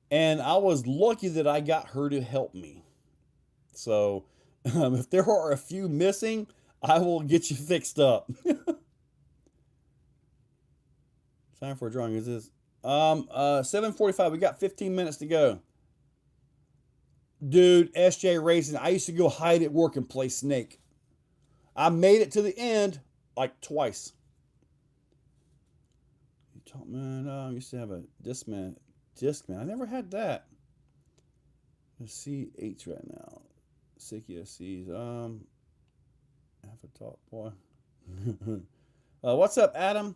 A: and I was lucky that I got her to help me. So if there are a few missing, I will get you fixed up. Time for a drawing. Is this 7:45? We got 15 minutes to go. Dude, SJ Racing. I used to go hide at work and play Snake. I made it to the end like twice. Man, I used to have a Discman. I never had that. Let's see, H right now. Sick ESCs. Have a talk, boy. What's up, Adam?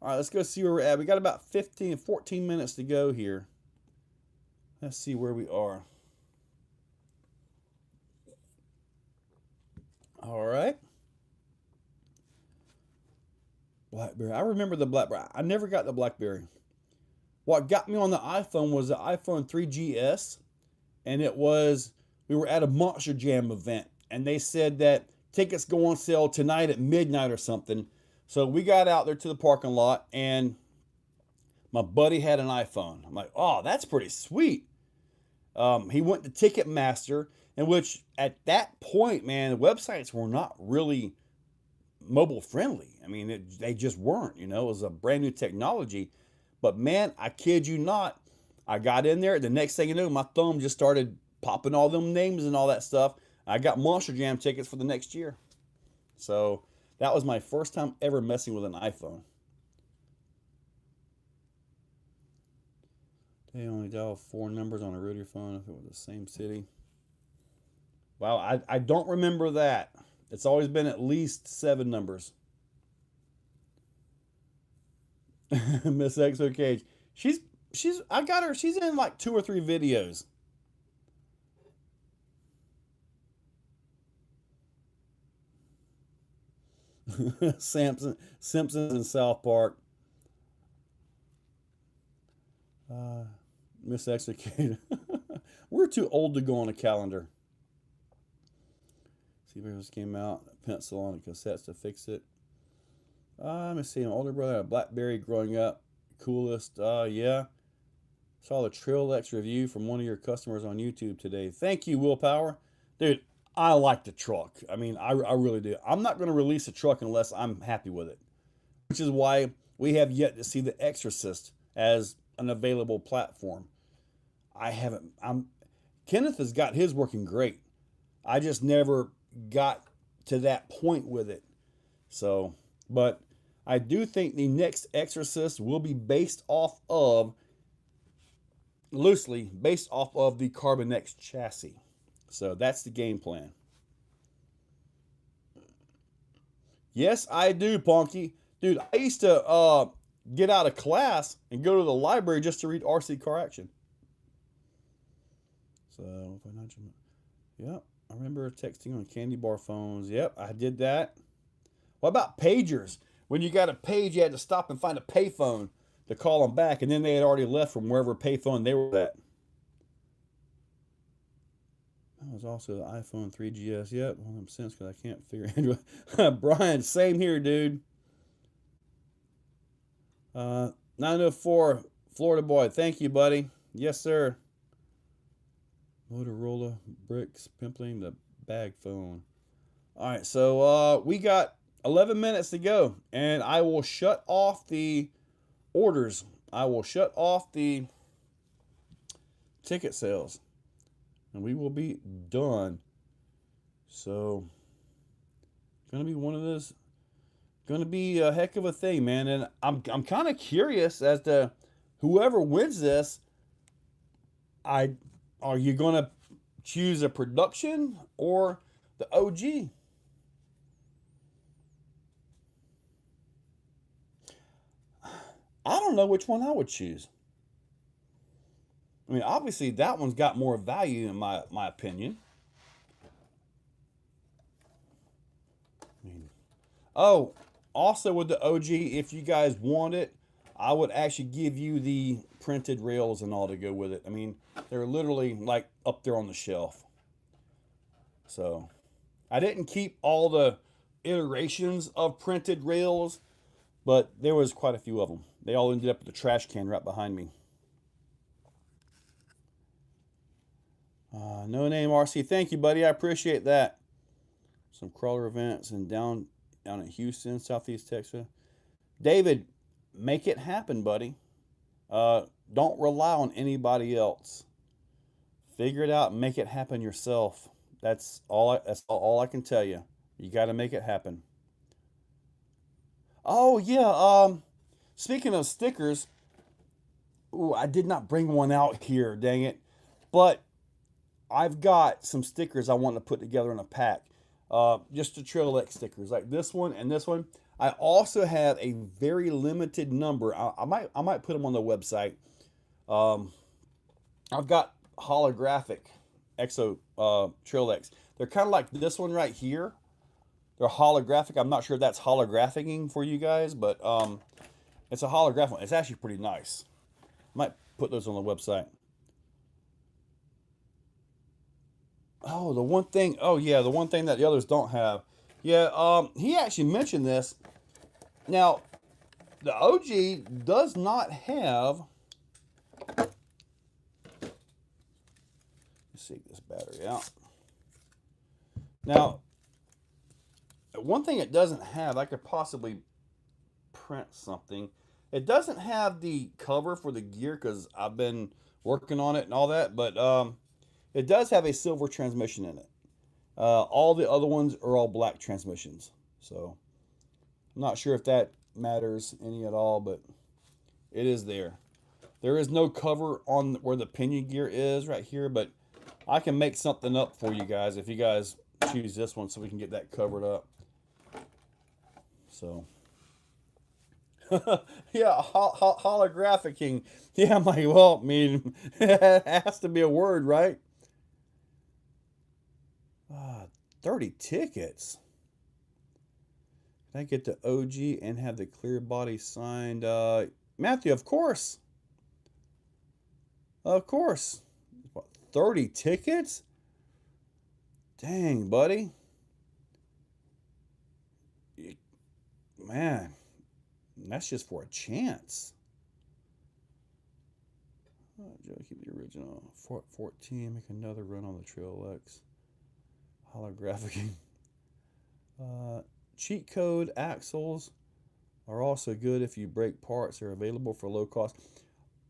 A: All right, let's go see where we're at. We got about 14 minutes to go here. Let's see where we are. All right. BlackBerry. I remember the BlackBerry. I never got the BlackBerry. What got me on the iPhone was the iPhone 3GS. And it was, we were at a Monster Jam event. And they said that tickets go on sale tonight at midnight or something. So we got out there to the parking lot. And my buddy had an iPhone. I'm like, oh, that's pretty sweet. He went to Ticketmaster. In which, at that point, man, the websites were not really mobile friendly. I mean, they just weren't, you know, it was a brand new technology. But man, I kid you not, I got in there. The next thing you know, my thumb just started popping all them names and all that stuff. I got Monster Jam tickets for the next year. So that was my first time ever messing with an iPhone. They only dial 4 numbers on a rotary phone if it was the same city. Wow, I don't remember that. It's always been at least 7 numbers. Miss Exocaged. I got her. She's in like 2 or 3 videos. Simpsons and South Park. Miss Exocaged. We're too old to go on a calendar. See if this came out. A pencil on the cassettes to fix it. Let me see. An older brother had a BlackBerry growing up. Coolest. Yeah. Saw the Trail X review from one of your customers on YouTube today. Thank you, Willpower. Dude, I like the truck. I mean, I really do. I'm not going to release a truck unless I'm happy with it. Which is why we have yet to see The Exorcist as an available platform. Kenneth has got his working great. I just never got to that point with it. So, but I do think the next Exorcist will be loosely based off of the Carbon X chassis. So that's the game plan. Yes, I do, Ponky. Dude, I used to get out of class and go to the library just to read RC Car Action. So, yep, I remember texting on candy bar phones. Yep, I did that. What about pagers? When you got a page, you had to stop and find a payphone to call them back, and then they had already left from wherever payphone they were at. That was also the iPhone 3GS. Yep, well, I'm sense because I can't figure Android. Brian, same here, dude. 904 Florida boy, thank you, buddy. Yes, sir. Motorola bricks pimpling the bag phone. All right, so we got 11 minutes to go, and I will shut off the orders. I will shut off the ticket sales, and we will be done. So, gonna be one of those. Gonna be a heck of a thing, man. And I'm kind of curious as to whoever wins this. Are you gonna choose a production or the OG? I don't know which one I would choose. I mean, obviously that one's got more value in my opinion. Oh, also with the OG, if you guys want it, I would actually give you the printed rails and all to go with it. I mean, they're literally like up there on the shelf. So, I didn't keep all the iterations of printed rails, but there was quite a few of them. They all ended up in the trash can right behind me. No name RC, thank you, buddy. I appreciate that. Some crawler events and down in Houston, Southeast Texas. David, make it happen, buddy. Don't rely on anybody else. Figure it out and make it happen yourself. That's all I can tell you. You got to make it happen. Oh yeah. Speaking of stickers, ooh, I did not bring one out here. Dang it! But I've got some stickers I want to put together in a pack. Just the Trail X stickers, like this one and this one. I also have a very limited number. I might put them on the website. I've got holographic Trail X. They're kind of like this one right here. They're holographic. I'm not sure if that's holographing for you guys, but it's a holographic one. It's actually pretty nice. I might put those on the website. Oh, the one thing. Oh yeah, the one thing that the others don't have. Yeah, he actually mentioned this. Now, the OG does not have. Let's see this battery out. Now, one thing it doesn't have, I could possibly print something. It doesn't have the cover for the gear because I've been working on it and all that, but it does have a silver transmission in it. All the other ones are all black transmissions. So I'm not sure if that matters any at all, but it is there. There is no cover on where the pinion gear is right here, but I can make something up for you guys if you guys choose this one so we can get that covered up. So yeah, holographicing. Yeah, I'm like, well, I mean, it has to be a word, right? 30 tickets. Can I get the OG and have the clear body signed? Matthew, of course. Of course. What, 30 tickets? Dang, buddy. Man, that's just for a chance. Joe, keep the original. 14, make another run on the Trail X. Holographic. Cheat code axles are also good if you break parts. They're available for low cost.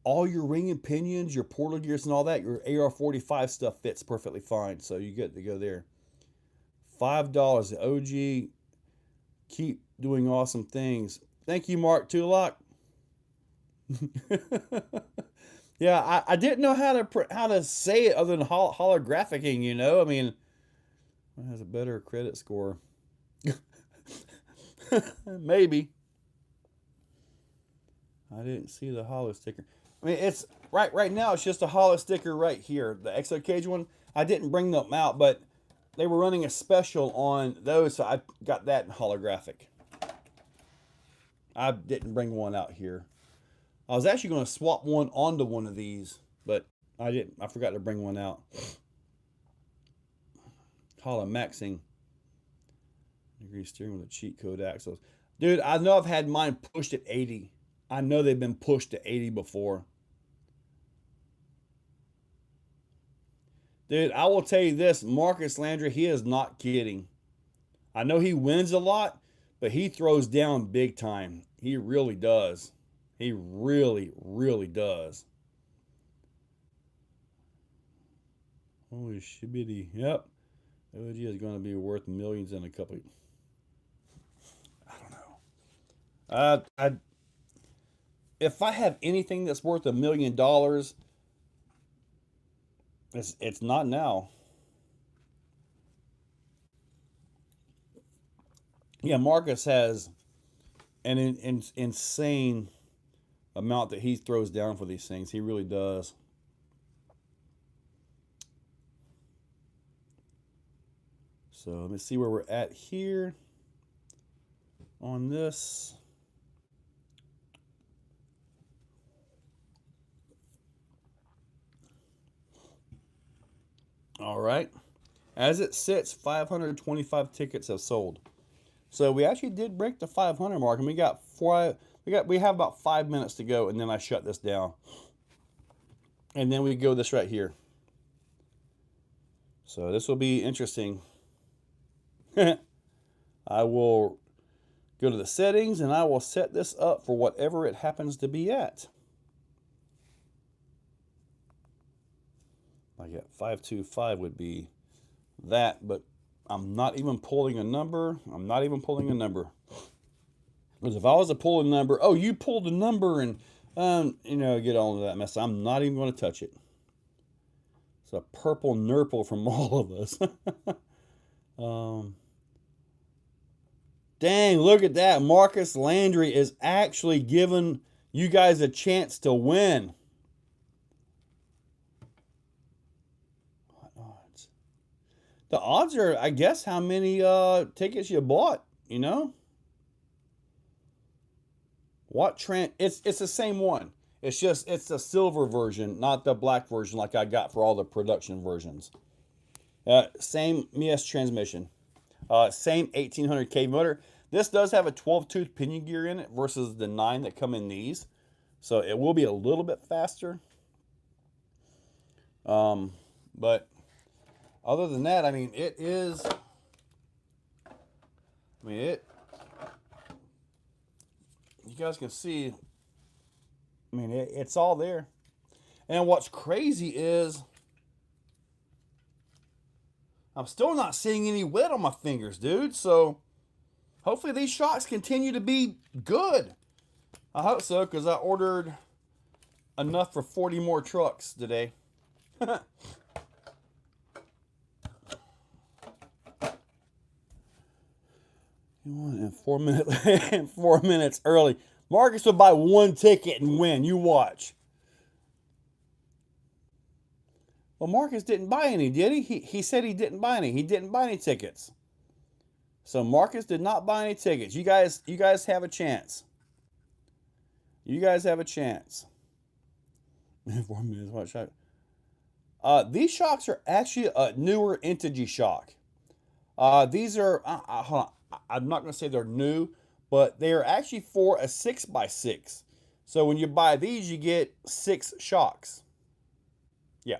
A: all your ring and pinions, your portal gears and all that, your AR-45 stuff fits perfectly fine. So you get to go there. $5. The OG. Keep doing awesome things. Thank you, Mark Tullock. Yeah, I didn't know how to say it other than holographicing, you know? I mean, it has a better credit score. Maybe. I didn't see the holo sticker. I mean, it's right now it's just a holo sticker right here. The Exocaged one, I didn't bring them out, but they were running a special on those, so I got that in holographic. I didn't bring one out here. I was actually going to swap one onto one of these, but I didn't. I forgot to bring one out. Holomaxing. Degree steering with a cheat code axles. Dude, I know I've had mine pushed at 80. I know they've been pushed to 80 before. Dude, I will tell you this. Marcus Landry, he is not kidding. I know he wins a lot, but he throws down big time. He really does. He really, really does. Holy shibbity. Yep. OG is going to be worth millions in a couple. I don't know. If I have anything that's worth $1 million, it's not now. Yeah, Marcus has an insane amount that he throws down for these things. He really does. So let me see where we're at here on this. All right. As it sits, 525 tickets have sold. So we actually did break the 500 mark, and we have about 5 minutes to go, and then I shut this down. And then we go this right here. So this will be interesting. I will go to the settings, and I will set this up for whatever it happens to be at. Like at 525 would be that, but I'm not even pulling a number. I'm not even pulling a number. Because if I was to pull a number, oh, you pulled a number and, you know, get all of that mess. I'm not even going to touch it. It's a purple nurple from all of us. Dang, look at that. Marcus Landry is actually giving you guys a chance to win. What odds? The odds are, I guess, how many tickets you bought, you know? What trend? It's the same one. It's just, it's the silver version, not the black version like I got for all the production versions. Same MES transmission. Same 1800 kV motor. This does have a 12-tooth pinion gear in it versus the 9 that come in these. So it will be a little bit faster. But other than that, I mean, it is... I mean, it... You guys can see... I mean, it's all there. And what's crazy is... I'm still not seeing any wet on my fingers, dude. So... hopefully these shocks continue to be good. I hope so, because I ordered enough for 40 more trucks today. In 4 minutes, 4 minutes early. Marcus will buy one ticket and win. You watch. Well, Marcus didn't buy any, did he? He said he didn't buy any. He didn't buy any tickets. So Marcus did not buy any tickets. You guys have a chance. You guys have a chance. 4 minutes. What shock? These shocks are actually a newer Integy shock. These are. Hold on. I'm not going to say they're new, but they are actually for a 6x6. So when you buy these, you get 6 shocks. Yeah.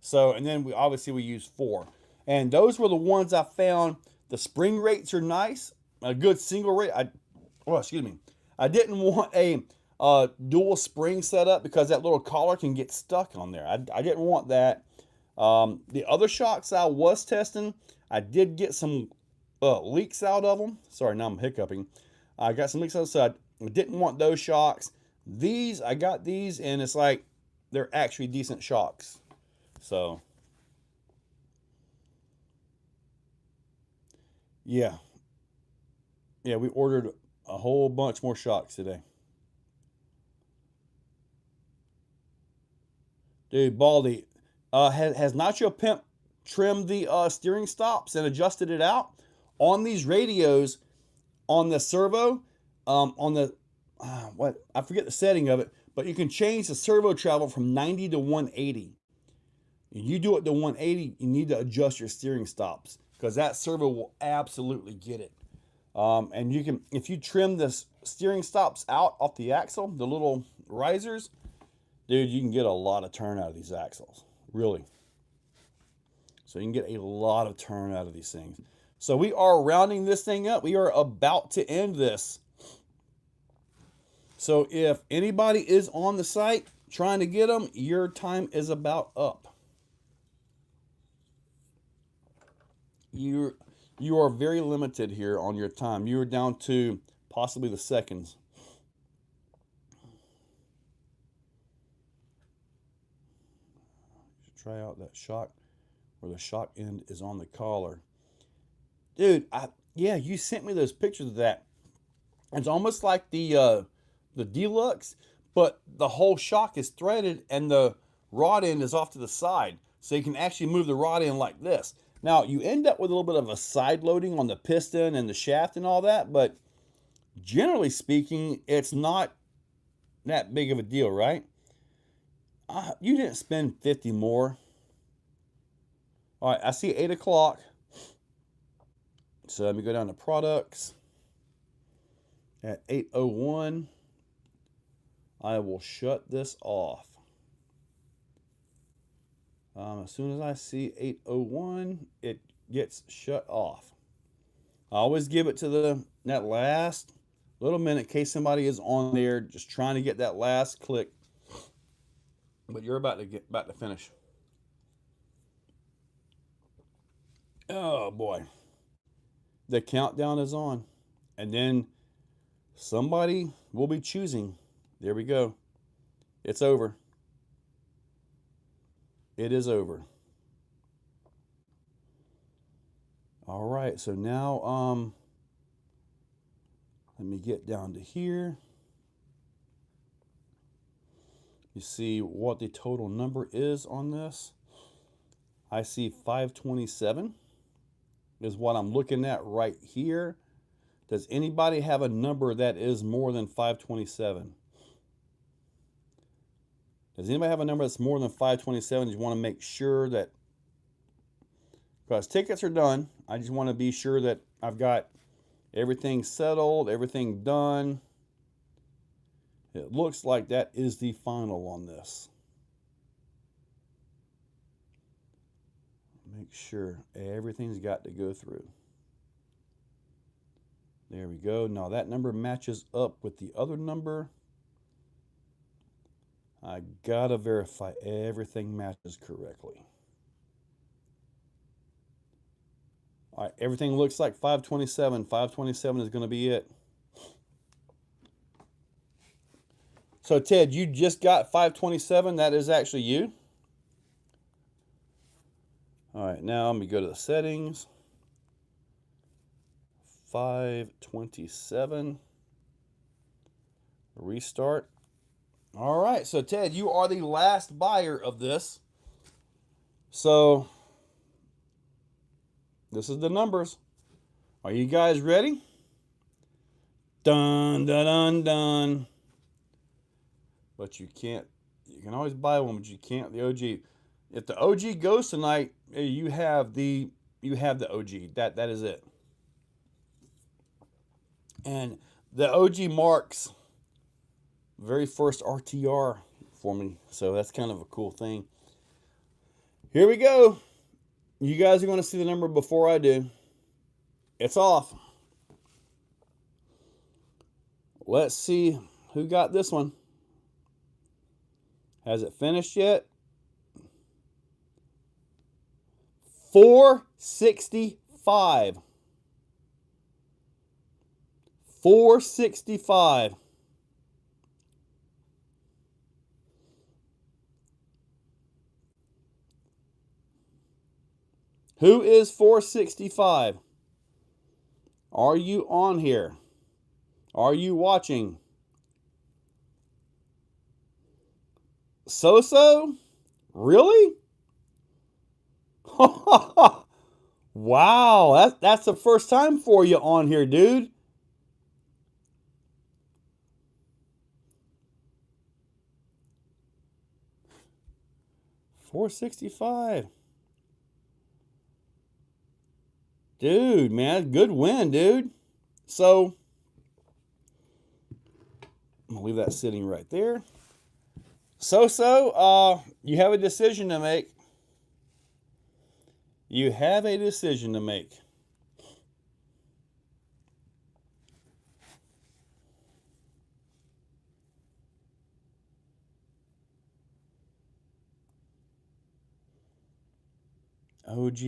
A: So and then we use 4, and those were the ones I found. The spring rates are nice. A good single rate. I didn't want a dual spring setup because that little collar can get stuck on there. I didn't want that. The other shocks I was testing, I did get some leaks out of them. Sorry, now I'm hiccuping. I got some leaks outside. I didn't want those shocks. These, I got these, and it's like they're actually decent shocks. So, yeah. Yeah, we ordered a whole bunch more shocks today. Dude, Baldy, has Nacho Pimp trimmed the steering stops and adjusted it out? On these radios, on the servo, on the, what, I forget the setting of it, but you can change the servo travel from 90 to 180. You do it to 180, you need to adjust your steering stops because that servo will absolutely get it. And you can, if you trim the steering stops out off the axle, the little risers, dude, you can get a lot of turn out of these axles, really. So you can get a lot of turn out of these things. So we are rounding this thing up. We are about to end this. So if anybody is on the site trying to get them, your time is about up. You are very limited here on your time. You are down to possibly the seconds. Try out that shock where the shock end is on the collar. Dude, yeah, you sent me those pictures of that. It's almost like the Deluxe, but the whole shock is threaded and the rod end is off to the side. So you can actually move the rod end like this. Now, you end up with a little bit of a side loading on the piston and the shaft and all that, but generally speaking, it's not that big of a deal, right? You didn't spend 50 more. All right, I see 8 o'clock. So let me go down to products. At 8:01, I will shut this off. As soon as I see 8:01, it gets shut off. I always give it to that last little minute in case somebody is on there just trying to get that last click. But you're about to finish. Oh boy. The countdown is on. And then somebody will be choosing. There we go. It's over. It is over. All right, so now let me get down to here. You see what the total number is on this. I see 527 is what I'm looking at right here. Does anybody have a number that is more than 527? Does anybody have a number that's more than 527? You want to make sure that, because tickets are done, I just want to be sure that I've got everything settled, everything done. It looks like that is the final on this. Make sure everything's got to go through. There we go. Now that number matches up with the other number. I gotta verify everything matches correctly. All right, everything looks like 527. 527 is going to be it. So Ted, you just got 527. That is actually you. All right, now let me go to the settings. 527. Restart. All right, so Ted, you are the last buyer of this. So this is the numbers. Are you guys ready? Dun, dun, dun, dun. But you can always buy one, but you can't the OG. If the OG goes tonight, you have the OG. That is it. And the OG marks very first RTR for me. So that's kind of a cool thing. Here we go. You guys are going to see the number before I do. It's off. Let's see Who got this one? Has it finished yet? 465. 465. Who is 465? Are you on here? Are you watching? So? Really? Wow, that's the first time for you on here, dude. $465. Dude, man, good win, dude. So, I'm gonna leave that sitting right there. You have a decision to make. You have a decision to make. OG.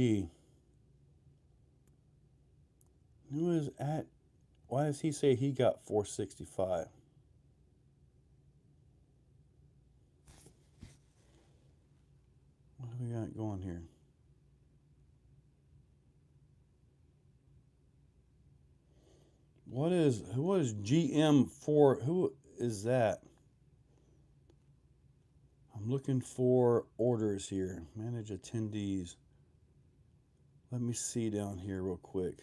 A: Who is at? Why does he say he got 465? What do we got going here? What is GM4? Who is that? I'm looking for orders here. Manage attendees. Let me see down here real quick.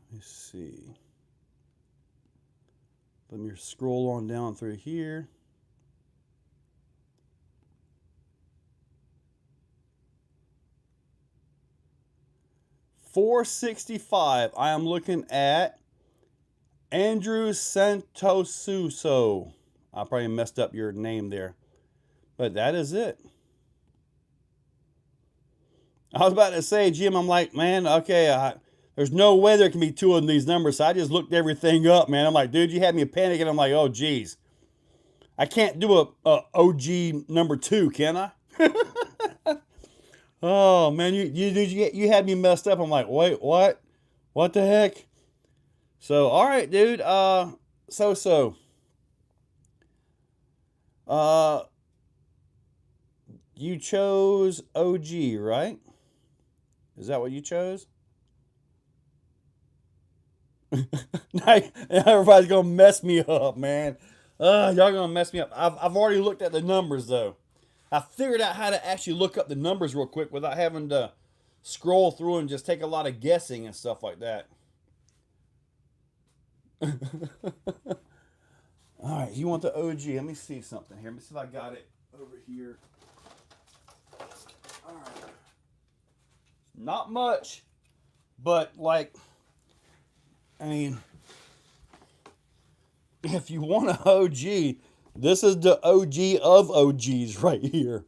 A: Let me see. Let me scroll on down through here. $465. I am looking at Andrew Santosuso. I probably messed up your name there, but that is it. I was about to say, Jim, I'm like, man, okay, there's no way there can be two of these numbers. So I just looked everything up, man. I'm like, dude, you had me panicking. I'm like, oh, geez. I can't do a OG number 2, can I? Oh, man, you had me messed up. I'm like, wait, what? What the heck? So, all right, dude. You chose OG, right? Is that what you chose? Everybody's gonna mess me up, man. Y'all gonna mess me up. I've already looked at the numbers though. I figured out how to actually look up the numbers real quick without having to scroll through and just take a lot of guessing and stuff like that. All right, you want the OG? Let me see something here. Let me see if I got it over here. All right. Not much, but like, I mean, if you want an OG, this is the OG of OGs right here.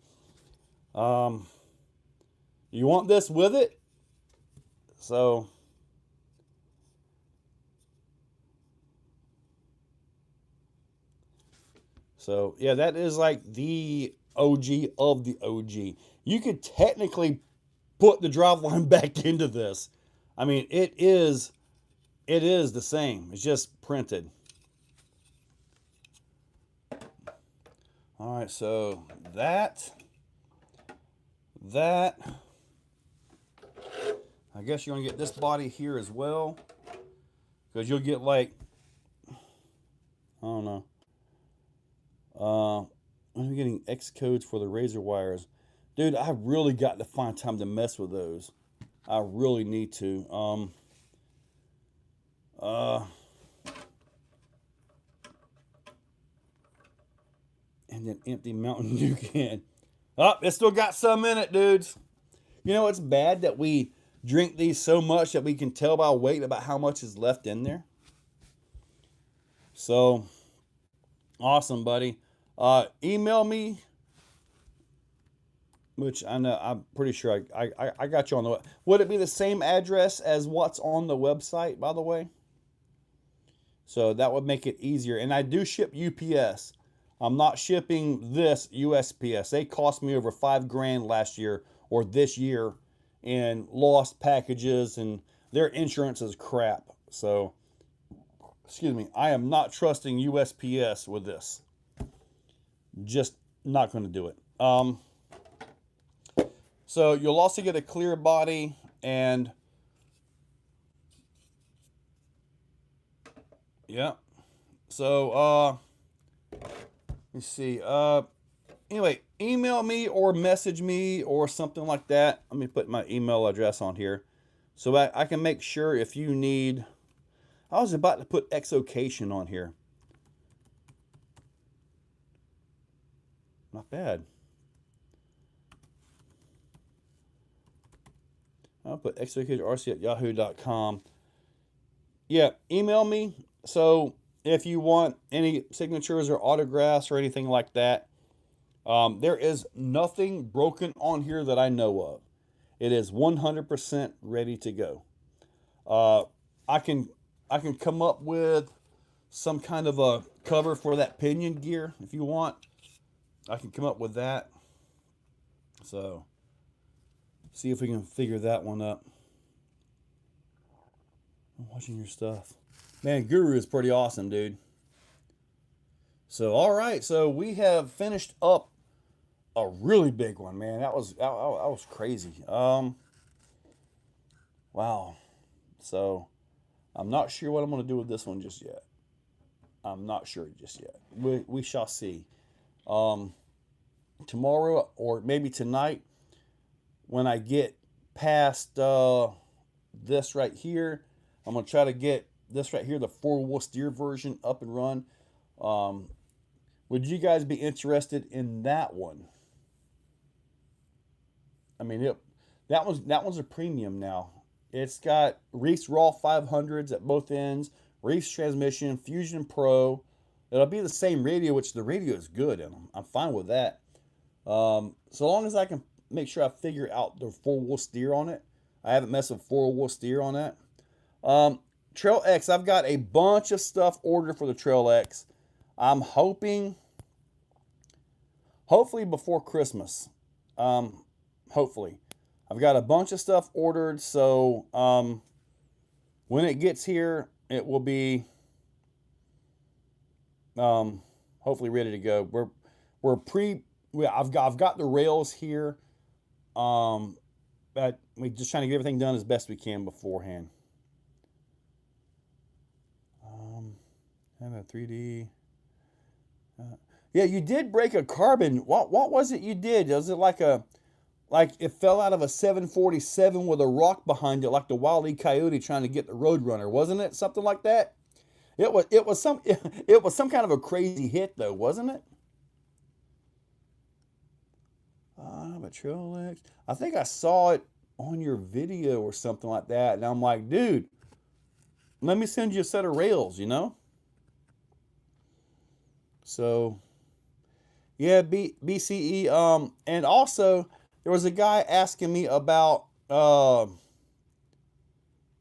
A: You want this with it? So yeah, that is like the OG of the OG. You could technically put the driveline back into this. I mean, it is the same. It's just printed. All right, so that I guess you're gonna get this body here as well, because you'll get like, I don't know. I'm getting X codes for the razor wires, dude. I really got to find time to mess with those. I really need to. And then empty Mountain Dew can. Oh, it still got some in it, dudes. You know, it's bad that we drink these so much that we can tell by weight about how much is left in there. So, awesome, buddy. Email me which I know, I'm pretty sure I got you on the, would it be the same address as what's on the website, by the way? So that would make it easier. And I do ship UPS. I'm not shipping this USPS. They cost me over $5,000 last year or this year in lost packages, and their insurance is crap. So, excuse me, I am not trusting USPS with this. Just not going to do it. So you'll also get a clear body, and yeah. So let's see. Anyway, email me or message me or something like that. Let me put my email address on here so I can make sure if you need. I was about to put Exocaged on here. Not bad. I'll put Exocaged RC at yahoo.com. Yeah, email me. So if you want any signatures or autographs or anything like that, there is nothing broken on here that I know of. It is 100% ready to go. I can come up with some kind of a cover for that pinion gear if you want. I can come up with that. So see if we can figure that one up. I'm watching your stuff. Man, Guru is pretty awesome, dude. So, all right. So we have finished up a really big one, man. That was crazy. Wow. So I'm not sure what I'm going to do with this one just yet. I'm not sure just yet. We shall see. Tomorrow or maybe tonight, when I get past this right here, I'm going to try to get this right here, the 4-wheel steer version, up and run. Would you guys be interested in that one? I mean, that one's a premium now. It's got Reef's Raw 500s at both ends, Reef's transmission, Fusion Pro. It'll be the same radio, which the radio is good, and I'm fine with that. So long as I can make sure I figure out the 4-wheel steer on it. I haven't messed with 4-wheel steer on that. Trail X, I've got a bunch of stuff ordered for the Trail X. I'm hopefully before Christmas. Hopefully. I've got a bunch of stuff ordered, so when it gets here, it will be hopefully ready to go. I've got the rails here. But we're just trying to get everything done as best we can beforehand. Have a 3D. Yeah, you did break a carbon. What was it you did? Was it like it fell out of a 747 with a rock behind it, like the Wile E. Coyote trying to get the Roadrunner, wasn't it? Something like that. It was some kind of a crazy hit though, wasn't it? But Trail X. I think I saw it on your video or something like that, and I'm like, dude, let me send you a set of rails, you know? So, yeah, BCE. And also, there was a guy asking me about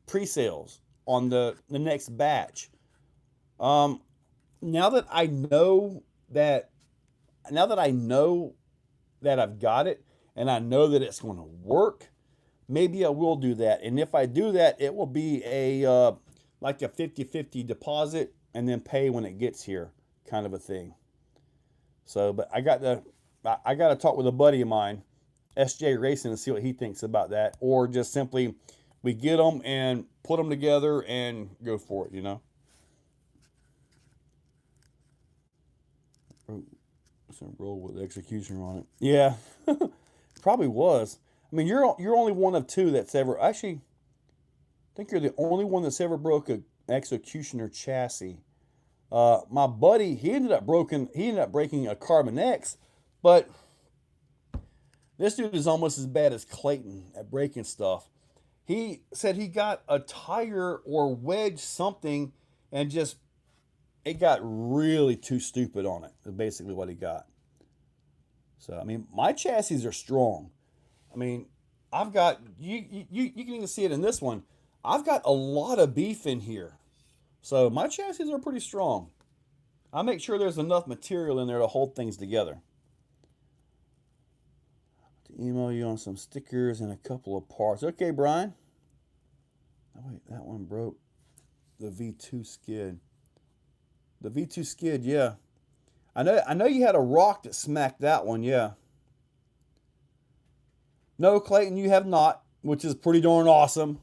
A: pre-sales on the next batch. Now that I know that I've got it and I know that it's going to work, maybe I will do that. And if I do that, it will be like a 50-50 deposit and then pay when it gets here, kind of a thing. So, but I got to talk with a buddy of mine, SJ Racing, and see what he thinks about that, or just simply we get them and put them together and go for it, you know. Some roll with execution on it. Yeah, probably was. I mean, you're only one of two that's ever actually. I think you're the only one that's ever broke an executioner chassis. My buddy, he ended up breaking a Carbon X, but this dude is almost as bad as Clayton at breaking stuff. He said he got a tire or wedge something and just it got really too stupid on it. Is basically what he got. So, I mean, my chassis are strong. I mean, I've got, you can even see it in this one. I've got a lot of beef in here. So my chassis are pretty strong. I make sure there's enough material in there to hold things together. To email you on some stickers and a couple of parts. Okay, Brian. Oh, wait, that one broke. The V2 skid. The V2 skid, yeah. I know you had a rock that smacked that one, yeah. No, Clayton, you have not, which is pretty darn awesome.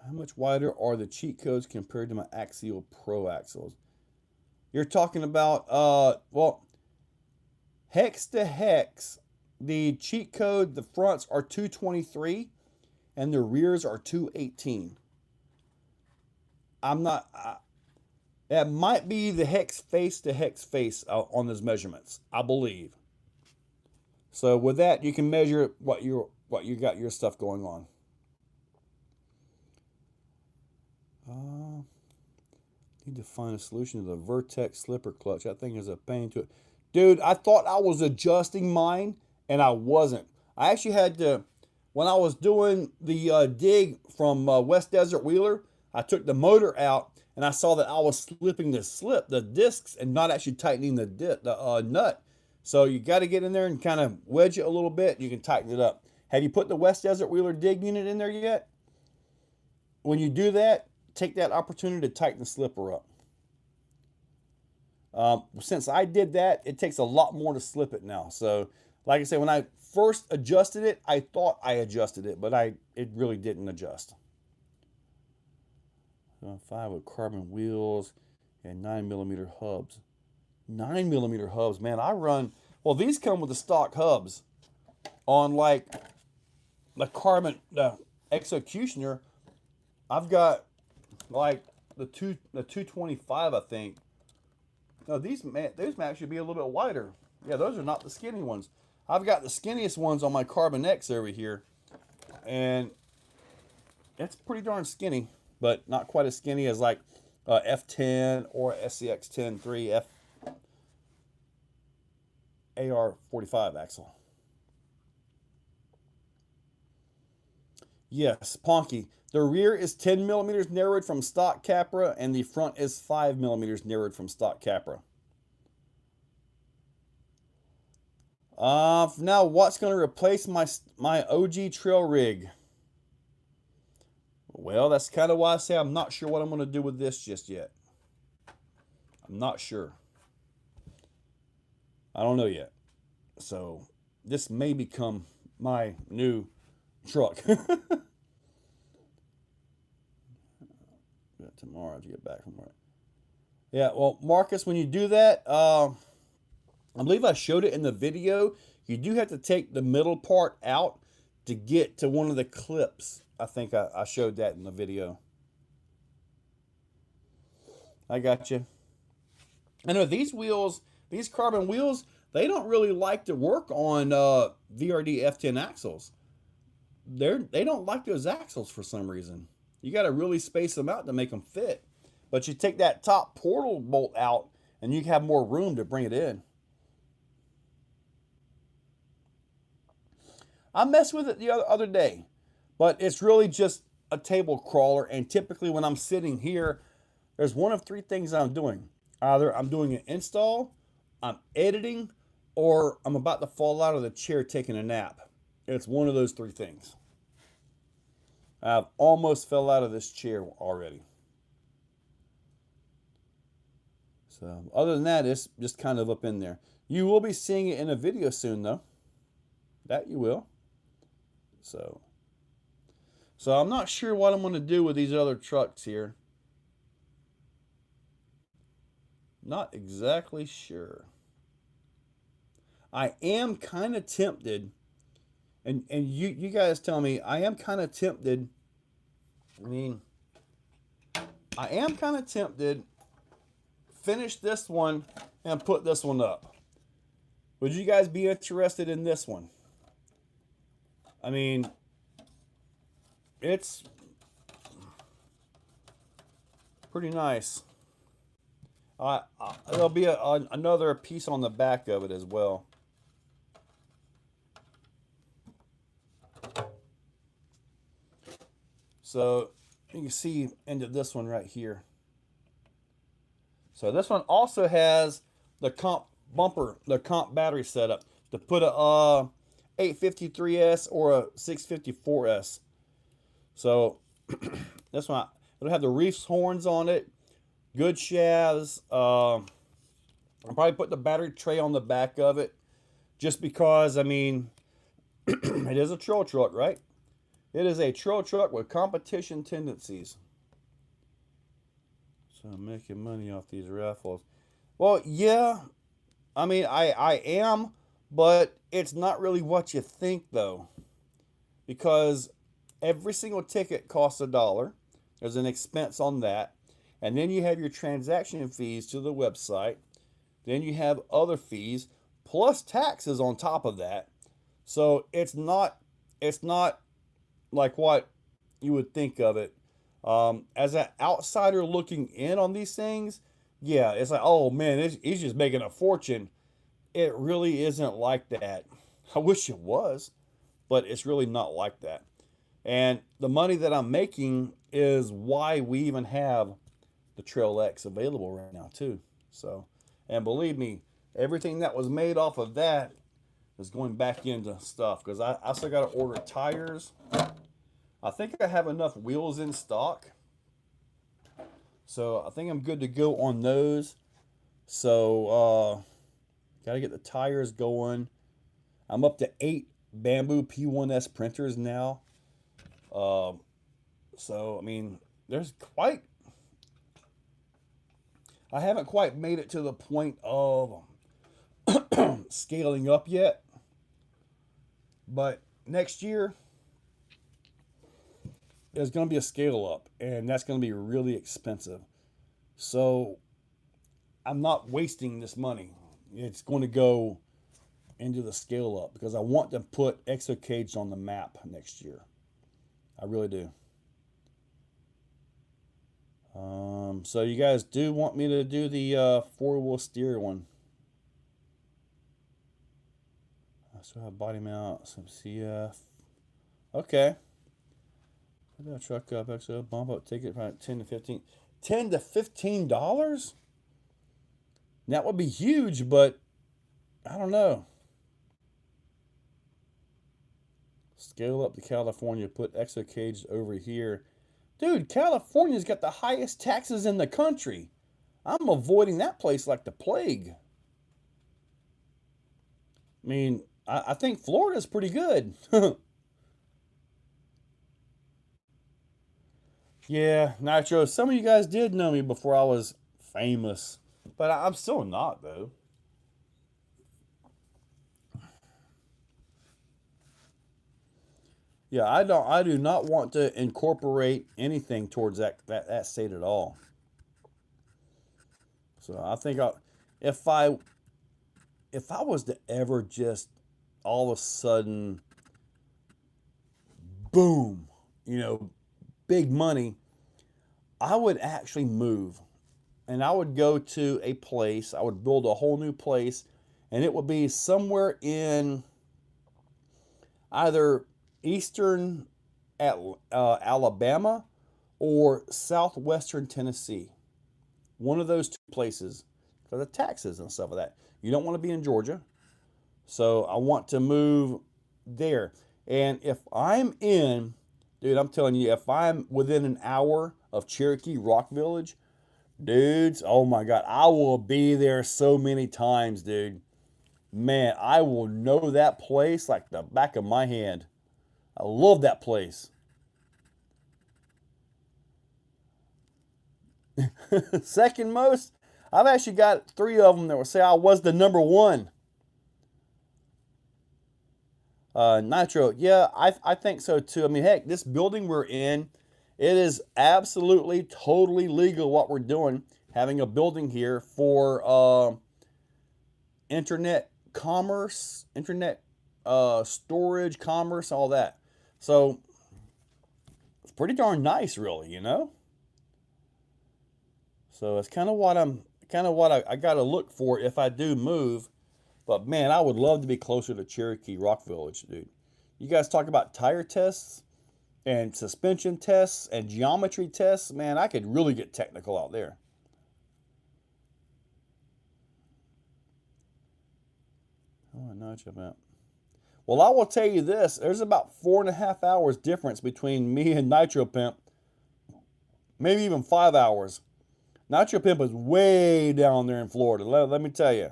A: How much wider are the cheat codes compared to my Axial Pro axles? You're talking about, well, hex to hex, the cheat code, the fronts are 223 and the rears are 218. I'm not, that might be the hex face to hex face on those measurements, I believe. So with that, you can measure what you got your stuff going on. Need to find a solution to the Vertex slipper clutch. That thing is a pain to it. Dude, I thought I was adjusting mine, and I wasn't. I actually had to, when I was doing the dig from West Desert Wheeler, I took the motor out, and I saw that I was slipping the discs, and not actually tightening the nut. So you got to get in there and kind of wedge it a little bit. You can tighten it up. Have you put the West Desert Wheeler dig unit in there yet? When you do that, take that opportunity to tighten the slipper up. Since I did that, it takes a lot more to slip it now. So, like I said, when I first adjusted it, I thought I adjusted it, but it really didn't adjust. 5 with carbon wheels and 9mm hubs. 9mm hubs, man. I run, well, these come with the stock hubs on like the carbon, the Executioner. I've got like the 225, I think. No, these might actually be a little bit wider. Yeah, those are not the skinny ones. I've got the skinniest ones on my Carbon X over here, and it's pretty darn skinny, but not quite as skinny as like F10 or SCX 10.3 F AR45 axle. Yes, Ponky. The rear is 10mm narrowed from stock Capra, and the front is 5mm narrowed from stock Capra. Now, what's going to replace my OG trail rig? Well, that's kind of why I say I'm not sure what I'm going to do with this just yet. I'm not sure. I don't know yet. So, this may become my new truck. Tomorrow to get back from work. Yeah, well, Marcus, when you do that, I believe I showed it in the video. You do have to take the middle part out to get to one of the clips. I think I showed that in the video. I got you. I know these wheels, these carbon wheels, they don't really like to work on VRD F10 axles. They don't like those axles for some reason. You got to really space them out to make them fit. But you take that top portal bolt out and you have more room to bring it in. I messed with it the other day, but it's really just a table crawler. And typically when I'm sitting here, there's one of 3 things I'm doing. Either I'm doing an install, I'm editing, or I'm about to fall out of the chair taking a nap. It's one of those 3 things. I've almost fell out of this chair already. So other than that, it's just kind of up in there. You will be seeing it in a video soon, though. That you will. So I'm not sure what I'm going to do with these other trucks here. Not exactly sure. I am kind of tempted. And you guys tell me, I am kind of tempted. I mean, I am kind of tempted. Finish this one and put this one up. Would you guys be interested in this one? I mean, it's pretty nice. There'll be another piece on the back of it as well. So you can see into this one right here. So this one also has the comp bumper, the comp battery setup to put a 853S or a 654S. So this one, it'll have the Reefs horns on it, good shafts. I'll probably put the battery tray on the back of it, just because, I mean, it is a trail truck, right? It is a trail truck with competition tendencies. So I'm making money off these raffles. Well, yeah, I mean, I am, but it's not really what you think, though, because every single ticket costs $1. There's an expense on that. And then you have your transaction fees to the website. Then you have other fees plus taxes on top of that. So it's not like what you would think of it. As an outsider looking in on these things, yeah, it's like, oh man, he's just making a fortune. It really isn't like that. I wish it was, but it's really not like that. And the money that I'm making is why we even have the Trail X available right now too. So, and believe me, everything that was made off of that is going back into stuff, because I still got to order tires. I think I have enough wheels in stock, so I think I'm good to go on those. So got to get the tires going. I'm up to 8 Bamboo P1S printers now. So I mean, I haven't quite made it to the point of scaling up yet, but next year there's going to be a scale up, and that's going to be really expensive. So I'm not wasting this money. It's going to go into the scale up because I want to put Exocaged on the map next year. I really do. So you guys do want me to do the 4-wheel steer one. So I have body mount, some CF. Okay. Put that truck up, extra bump up ticket from 10 to 15. $10 to $15? That would be huge, but I don't know. Scale up to California, put Exocaged over here. Dude, California's got the highest taxes in the country. I'm avoiding that place like the plague. I mean, I think Florida's pretty good. Yeah, Nitro, some of you guys did know me before I was famous, but I'm still not, though. Yeah, I do not want to incorporate anything towards that state at all. So I think if I was to ever just all of a sudden, boom, big money, I would actually move, and I would go to a place. I would build a whole new place, and it would be somewhere in either eastern Alabama or southwestern Tennessee. One of those two places, for the taxes and stuff like that. You don't want to be in Georgia, so I want to move there. And if I'm in, dude, I'm telling you, if I'm within an hour of Cherokee Rock Village, dudes, oh my God, I will be there so many times, dude. Man, I will know that place like the back of my hand. I love that place. Second most, I've actually got 3 of them that will say I was the number 1. Nitro, yeah, I think so too. I mean, heck, this building we're in, it is absolutely, totally legal what we're doing. Having a building here for internet commerce, internet storage, commerce, all that. So it's pretty darn nice, really, So it's kind of what I'm kind of what I got to look for if I do move. But man, I would love to be closer to Cherokee Rock Village, dude. You guys talk about tire tests and suspension tests and geometry tests. Man, I could really get technical out there. Oh, I know about. Well, I will tell you this. There's about 4.5 hours difference between me and Nitro Pimp. Maybe even 5 hours. Nitro Pimp is way down there in Florida. Let me tell you.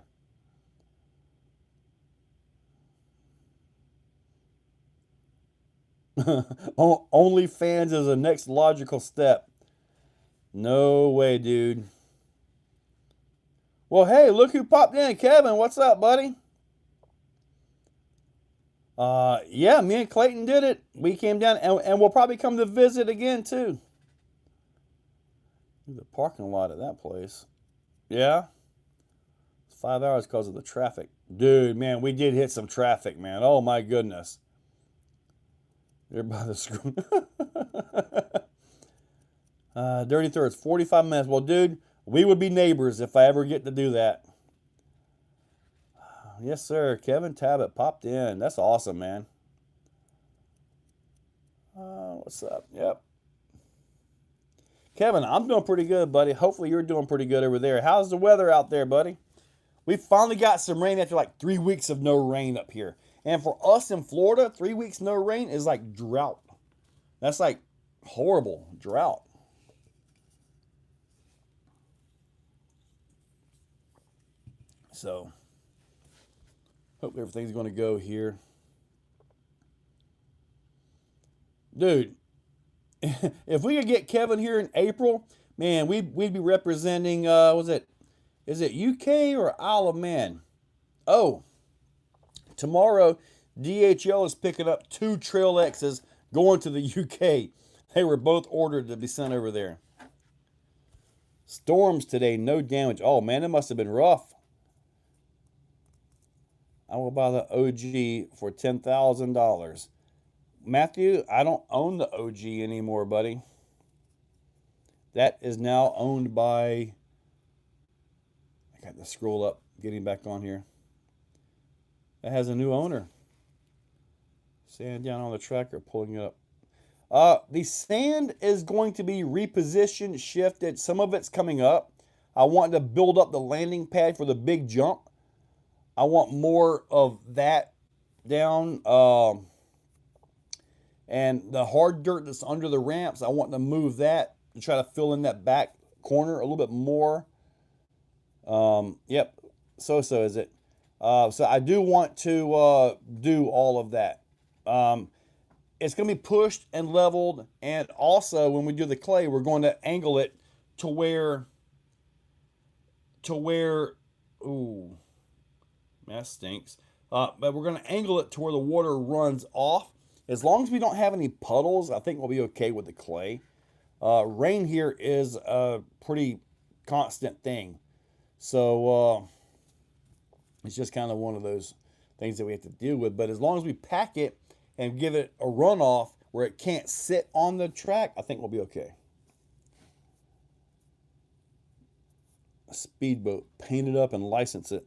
A: OnlyFans is the next logical step. No way, dude. Well, hey, look who popped in. Kevin, what's up, buddy? Yeah, me and Clayton did it. We came down, and we'll probably come to visit again, too. The parking lot at that place. Yeah. 5 hours because of the traffic. Dude, man, we did hit some traffic, man. Oh, my goodness. You're by the screw. Dirty Thirds, 45 minutes. Well, dude, we would be neighbors if I ever get to do that. Yes, sir. Kevin Tabbitt popped in. That's awesome, man. What's up? Yep. Kevin, I'm doing pretty good, buddy. Hopefully you're doing pretty good over there. How's the weather out there, buddy? We finally got some rain after like 3 weeks of no rain up here. And for us in Florida, 3 weeks no rain is like drought. That's like horrible drought. So, hope everything's going to go here. Dude, if we could get Kevin here in April, man, we'd be representing, is it UK or Isle of Man? Oh, tomorrow, DHL is picking up 2 Trail X's going to the UK. They were both ordered to be sent over there. Storms today, no damage. Oh, man, it must have been rough. I will buy the OG for $10,000. Matthew, I don't own the OG anymore, buddy. That is now owned by... I got to scroll up, getting back on here. That has a new owner. Sand down on the tracker, pulling it up. The sand is going to be repositioned, shifted. Some of it's coming up. I want to build up the landing pad for the big jump. I want more of that down. And the hard dirt that's under the ramps, I want to move that to try to fill in that back corner a little bit more. Yep, so is it. So I do want to do all of that. It's going to be pushed and leveled, and also when we do the clay, we're going to angle it to where, ooh, that stinks. But we're going to angle it to where the water runs off. As long as we don't have any puddles, I think we'll be okay with the clay. Rain here is a pretty constant thing. So it's just kind of one of those things that we have to deal with. But as long as we pack it and give it a runoff where it can't sit on the track, I think we'll be okay. A speedboat, paint it up and license it.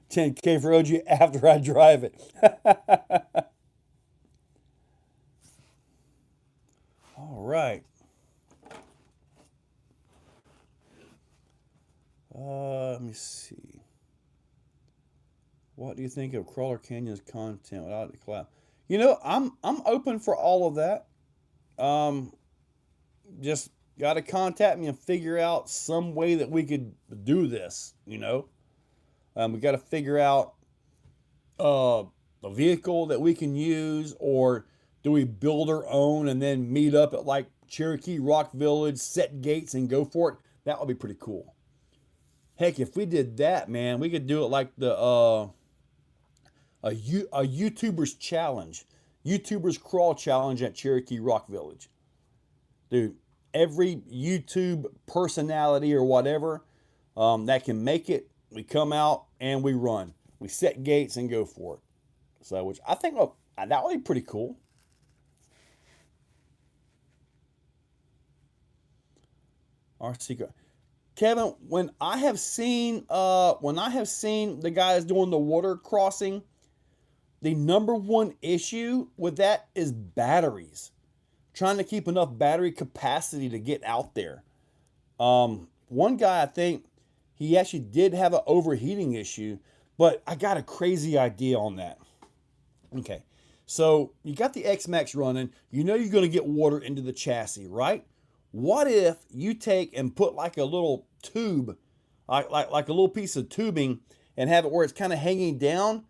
A: 10K for OG after I drive it. All right. Let me see. What do you think of Crawler Canyon's content without the cloud? You know, I'm open for all of that. Just got to contact me and figure out some way that we could do this, you know. We got to figure out a vehicle that we can use, or do we build our own and then meet up at like Cherokee Rock Village, set gates and go for it? That would be pretty cool. Heck, if we did that, man, we could do it like the a YouTuber's challenge, YouTuber's crawl challenge at Cherokee Rock Village. Dude, every YouTube personality or whatever that can make it, we come out and we run. We set gates and go for it. So, which I think that would be pretty cool. RC, Kevin, when I have seen the guys doing the water crossing, the number one issue with that is batteries. Trying to keep enough battery capacity to get out there. One guy, I think he actually did have an overheating issue, but I got a crazy idea on that. Okay, so you got the X-Max running. You know you're going to get water into the chassis, right? What if you take and put like a little tube, like a little piece of tubing, and have it where it's kind of hanging down,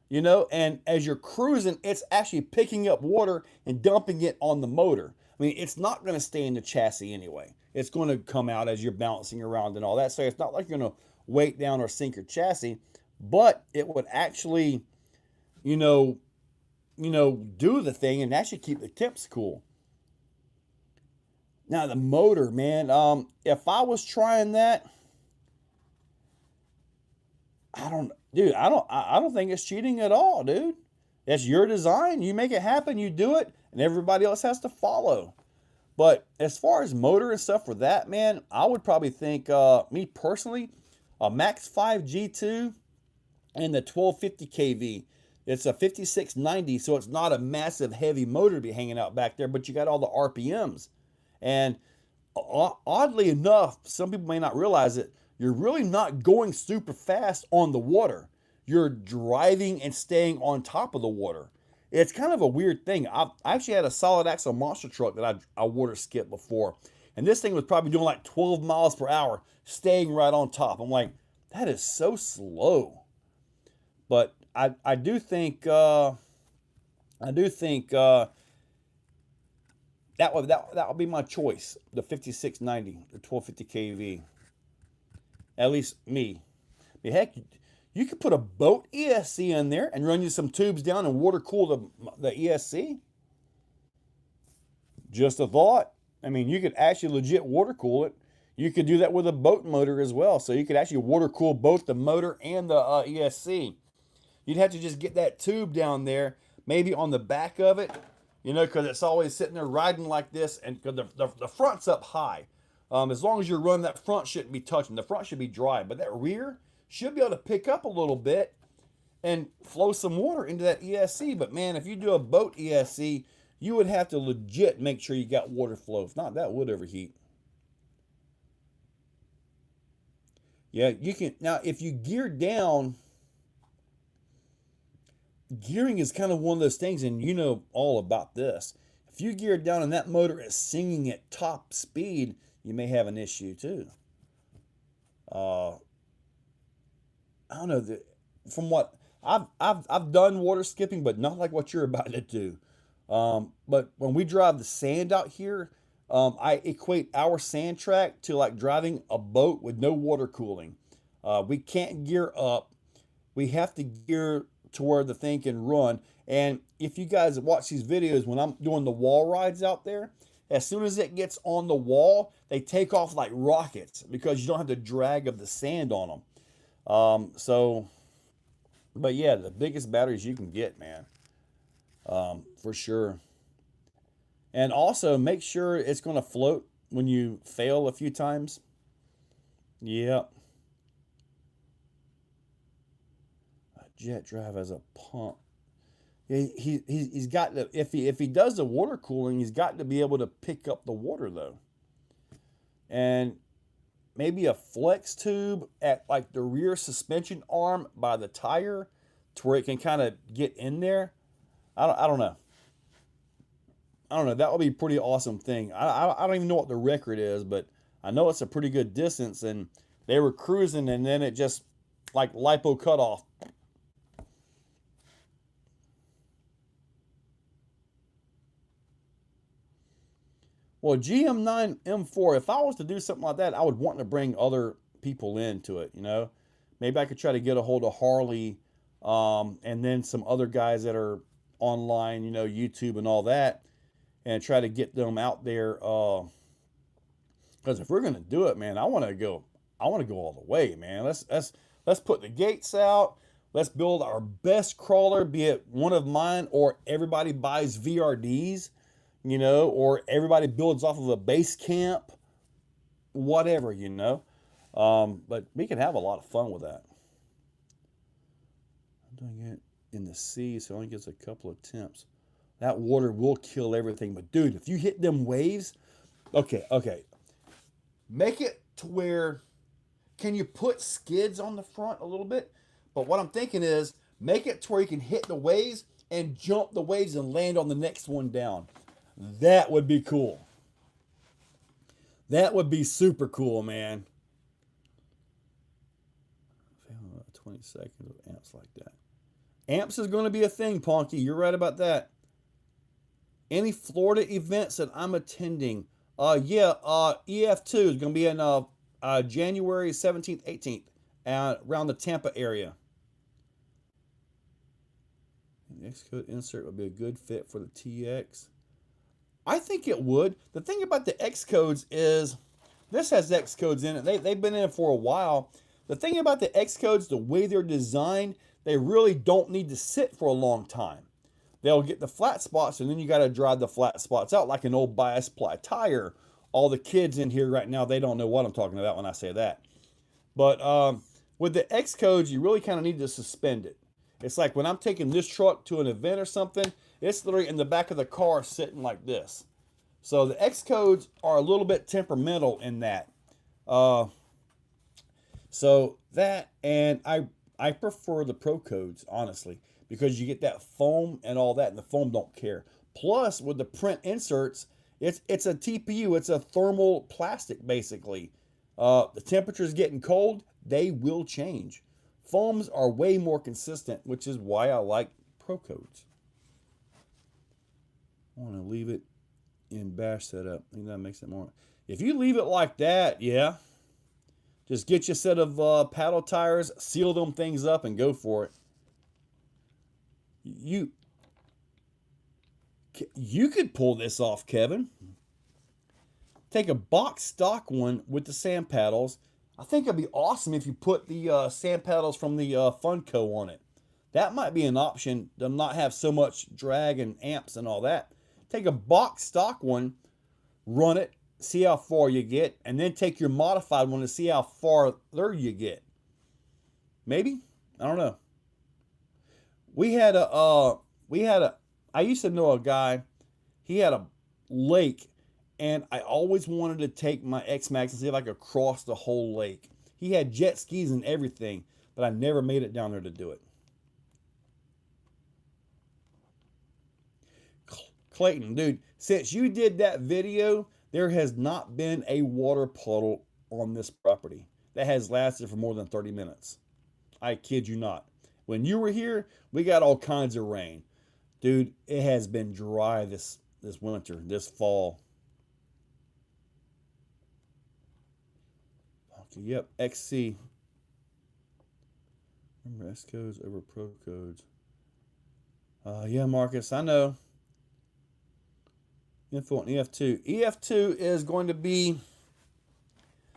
A: you know, and as you're cruising, it's actually picking up water and dumping it on the motor. I mean, it's not going to stay in the chassis anyway. It's going to come out as you're bouncing around and all that. So it's not like you're going to weight down or sink your chassis, but it would actually, you know, do the thing and actually keep the temps cool. Now the motor, man, if I was trying that, I don't think it's cheating at all, dude. It's your design. You make it happen, you do it, and everybody else has to follow. But as far as motor and stuff for that, man, I would probably think, me personally, a Max 5 G2 and the 1250 kV. It's a 5690, so it's not a massive heavy motor to be hanging out back there, but you got all the RPMs. And oddly enough, some people may not realize it, you're really not going super fast on the water. You're driving and staying on top of the water. It's kind of a weird thing. I actually had a solid axle monster truck that I water skipped before. And this thing was probably doing like 12 miles per hour, staying right on top. I'm like, that is so slow. But I do think that would be my choice. The 5690, the 1250 kV. At least me. I mean, heck, you could put a boat ESC in there and run you some tubes down and water cool the ESC. Just a thought. I mean, you could actually legit water cool it. You could do that with a boat motor as well. So you could actually water cool both the motor and the ESC. You'd have to just get that tube down there, maybe on the back of it, you know, because it's always sitting there riding like this, and because the front's up high. As long as you're running, that front shouldn't be touching. The front should be dry, but that rear should be able to pick up a little bit and flow some water into that ESC. But man, if you do a boat ESC, you would have to legit make sure you got water flow. If not, that would overheat. Yeah, you can. Now, if you gear down, gearing is kind of one of those things, and you know all about this. If you gear down and that motor is singing at top speed, you may have an issue too. I don't know. From what I've done water skipping, but not like what you're about to do. But when we drive the sand out here, I equate our sand track to like driving a boat with no water cooling. We can't gear up. We have to gear to where the thing can run. And if you guys watch these videos, when I'm doing the wall rides out there, as soon as it gets on the wall, they take off like rockets because you don't have the drag of the sand on them. But yeah, the biggest batteries you can get, man, for sure. And also make sure it's going to float when you fail a few times. Yep. Jet drive as a pump. He's got to, if he does the water cooling, he's got to be able to pick up the water though. And maybe a flex tube at like the rear suspension arm by the tire to where it can kind of get in there. I don't know. That would be a pretty awesome thing. I don't even know what the record is, but I know it's a pretty good distance, and they were cruising and then it just like lipo cut off. Well, GM9 M4, if I was to do something like that, I would want to bring other people into it, you know. Maybe I could try to get a hold of Harley, and then some other guys that are online, you know, YouTube and all that, and try to get them out there. Because if we're gonna do it, man, I want to go all the way, man. Let's put the gates out. Let's build our best crawler, be it one of mine or everybody buys VRDs. You know, or everybody builds off of a base camp, whatever, you know. But we can have a lot of fun with that. I'm doing it in the sea, so it only gets a couple of temps. That water will kill everything. But dude, if you hit them waves, okay. Make it to where, can you put skids on the front a little bit? But what I'm thinking is make it to where you can hit the waves and jump the waves and land on the next one down. That would be cool. That would be super cool, man. 20 seconds of amps like that. Amps is going to be a thing, Ponky. You're right about that. Any Florida events that I'm attending? EF2 is going to be in January 17th, 18th, around the Tampa area. The Xcode insert would be a good fit for the TX. I think it would. The thing about the Xcodes is this has Xcodes in it. They've been in it for a while. The thing about the Xcodes, the way they're designed, they really don't need to sit for a long time. They'll get the flat spots, and then you got to drive the flat spots out like an old bias ply tire. All the kids in here right now, they don't know what I'm talking about when I say that. But with the Xcodes, you really kind of need to suspend it. It's like when I'm taking this truck to an event or something, it's literally in the back of the car sitting like this. So the Xcodes are a little bit temperamental in that. So that, and I prefer the Pro Codes, honestly, because you get that foam and all that, and the foam don't care. Plus, with the print inserts, it's a TPU, it's a thermal plastic, basically. The temperature is getting cold, they will change. Foams are way more consistent, which is why I like Pro Codes. I want to leave it in bash setup. I think that makes it more. If you leave it like that, yeah. Just get you a set of paddle tires, seal them things up, and go for it. You could pull this off, Kevin. Take a box stock one with the sand paddles. I think it'd be awesome if you put the sand paddles from the Funko on it. That might be an option to not have so much drag and amps and all that. Take a box stock one, run it, see how far you get, and then take your modified one to see how farther you get. Maybe? I don't know. I used to know a guy, he had a lake, and I always wanted to take my X-Max and see if I could cross the whole lake. He had jet skis and everything, but I never made it down there to do it. Clayton, dude, since you did that video, there has not been a water puddle on this property that has lasted for more than 30 minutes. I kid you not. When you were here, we got all kinds of rain. Dude, it has been dry this winter, this fall. Okay, yep, XC. Remember S codes over Pro codes. Yeah, Marcus, I know. Info on EF2. EF2 is going to be,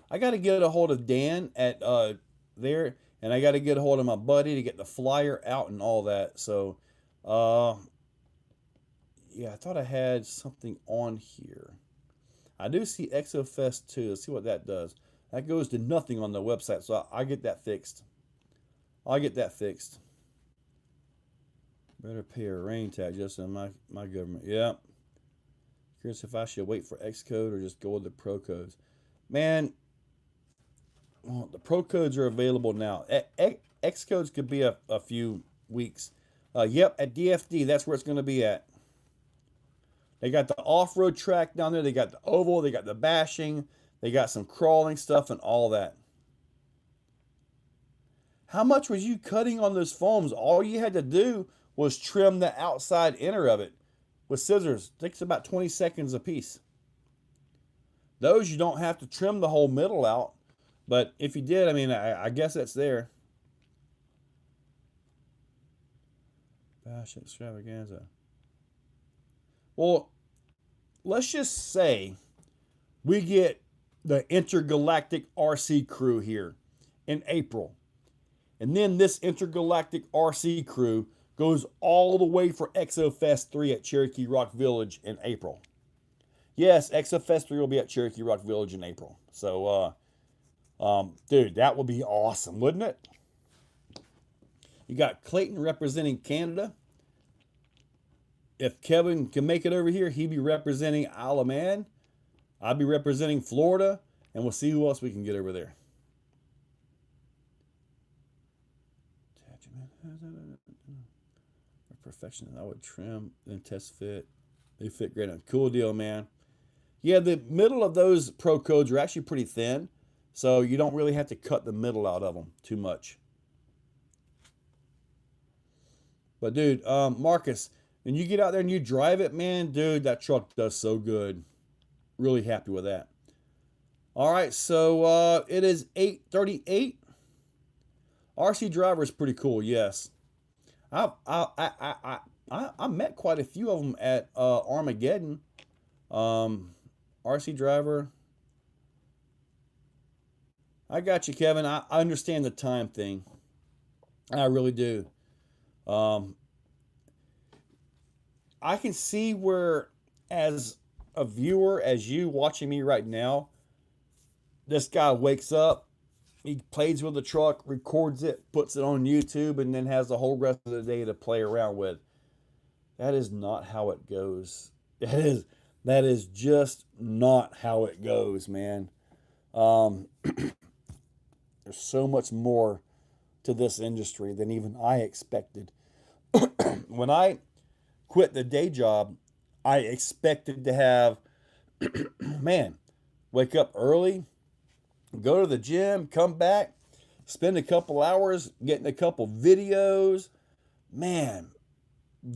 A: I got to get a hold of Dan at there, and I got to get a hold of my buddy to get the flyer out and all that. So, yeah, I thought I had something on here. I do see Exofest 2. Let's see what that does. That goes to nothing on the website, so I'll get that fixed. I'll get that fixed. Better pay a rain tax just in my government. Yeah. Curious if I should wait for Xcode or just go with the Pro codes. Man, well, the Pro codes are available now. Xcodes could be a few weeks. Yep, at DFD, that's where it's going to be at. They got the off-road track down there. They got the oval. They got the bashing. They got some crawling stuff and all that. How much was you cutting on those foams? All you had to do was trim the outside inner of it with scissors. It takes about 20 seconds a piece. Those you don't have to trim the whole middle out. But if you did, I mean, I guess that's there. Bash extravaganza. Well, let's just say we get the intergalactic RC crew here in April. And then this intergalactic RC crew goes all the way for Exofest 3 at Cherokee Rock Village in April. Yes, Exofest 3 will be at Cherokee Rock Village in April. So Dude, that would be awesome, wouldn't it? You got Clayton representing Canada. If Kevin can make it over here, he'd be representing Isle of Man. I'd be representing Florida, and we'll see who else we can get over there. Perfection. I would trim, then test fit. They fit great on. Cool deal, man. Yeah, the middle of those Pro Codes are actually pretty thin, so you don't really have to cut the middle out of them too much. But dude, Marcus, when you get out there and you drive it, man, dude, that truck does so good. Really happy with that. All right, so it is 8:38. RC driver is pretty cool, yes. I met quite a few of them at Armageddon. RC driver. I got you, Kevin. I understand the time thing. I really do. I can see where, as a viewer, as you watching me right now, this guy wakes up, he plays with the truck, records it, puts it on YouTube, and then has the whole rest of the day to play around with. That is not how it goes. That is just not how it goes, man. There's so much more to this industry than even I expected. When I quit the day job, I expected to have, man, wake up early, go to the gym, come back, spend a couple hours getting a couple videos. Man,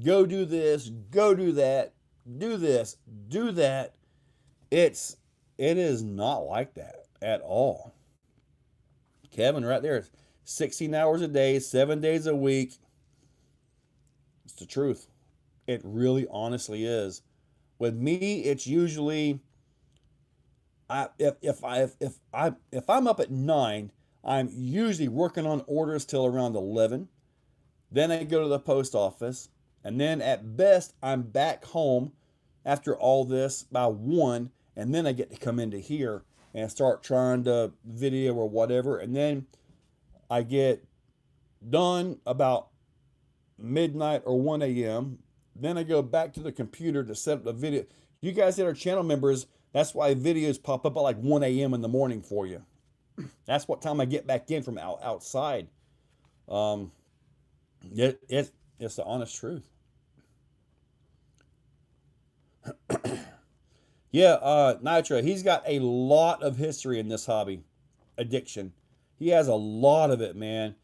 A: go do this, go do that, do this, do that. It is not like that at all. Kevin right there, 16 hours a day, 7 days a week. It's the truth. It really honestly is. With me, it's usually if I'm up at 9, I'm usually working on orders till around 11. Then I go to the post office, and then at best I'm back home after all this by 1, and then I get to come into here and start trying to video or whatever, and then I get done about midnight or 1 a.m. Then I go back to the computer to set up the video. You guys that are channel members, that's why videos pop up at like 1 a.m. in the morning for you. That's what time I get back in from outside. It's the honest truth. Yeah, Nitro, he's got a lot of history in this hobby, addiction. He has a lot of it, man.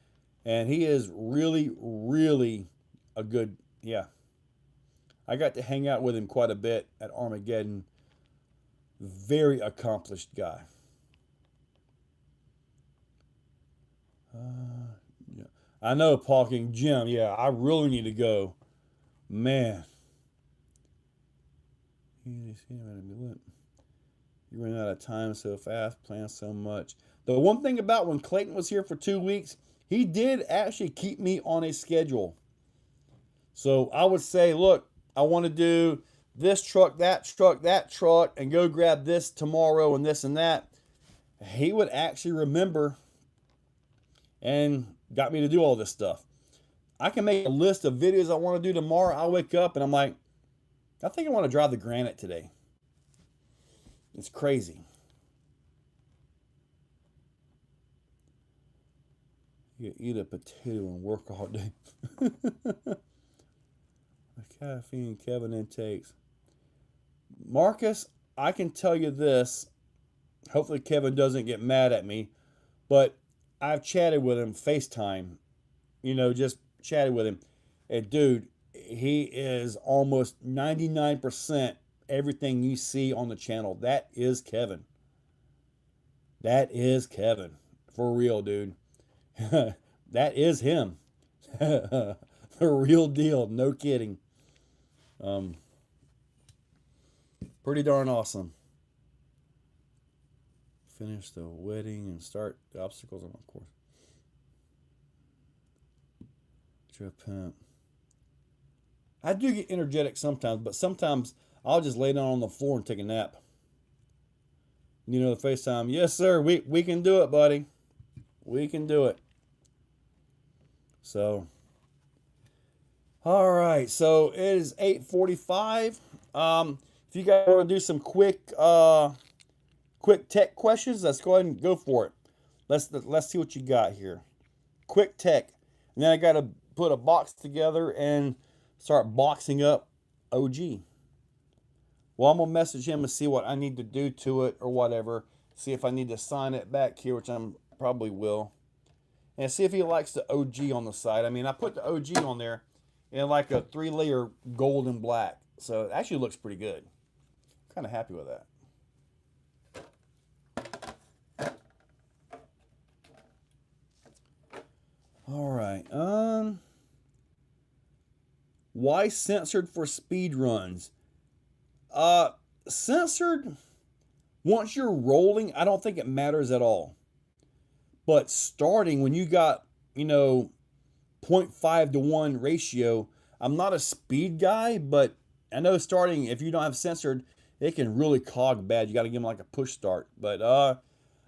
A: And he is really, really a good, yeah. I got to hang out with him quite a bit at Armageddon. Very accomplished guy. Yeah. I know, Parking Jim. Yeah, I really need to go. Man. You run out of time so fast, plan so much. The one thing about when Clayton was here for 2 weeks, he did actually keep me on a schedule. So I would say, look, I want to do this truck, that truck, and go grab this tomorrow and this and that. He would actually remember and got me to do all this stuff. I can make a list of videos I want to do tomorrow. I wake up and I'm like, I think I want to drive the Granite today. It's crazy. You eat a potato and work all day. The caffeine Kevin intakes. Marcus, I can tell you this. Hopefully Kevin doesn't get mad at me. But I've chatted with him FaceTime. Just chatted with him. And dude, he is almost 99% everything you see on the channel. That is Kevin. That is Kevin. For real, dude. That is him. The real deal. No kidding. Pretty darn awesome. Finish the wedding and start the obstacles on course. Trip pimp. I do get energetic sometimes, but sometimes I'll just lay down on the floor and take a nap. You know, the FaceTime. Yes, sir. We can do it, buddy. We can do it. So, all right. So it is 8:45. If you guys want to do some quick tech questions, let's go ahead and go for it. Let's see what you got here. Quick tech. And then I got to put a box together and start boxing up OG. Well, I'm going to message him and see what I need to do to it or whatever. See if I need to sign it back here, which I'm probably will. And see if he likes the OG on the side. I mean, I put the OG on there in like a 3-layer gold and black. So it actually looks pretty good. Kind of happy with that. All right. Why censored for speed runs? Censored once you're rolling, I don't think it matters at all. But starting when you got, 0.5 to 1 ratio, I'm not a speed guy, but I know starting if you don't have censored, it can really cog bad. You got to give them like a push start. But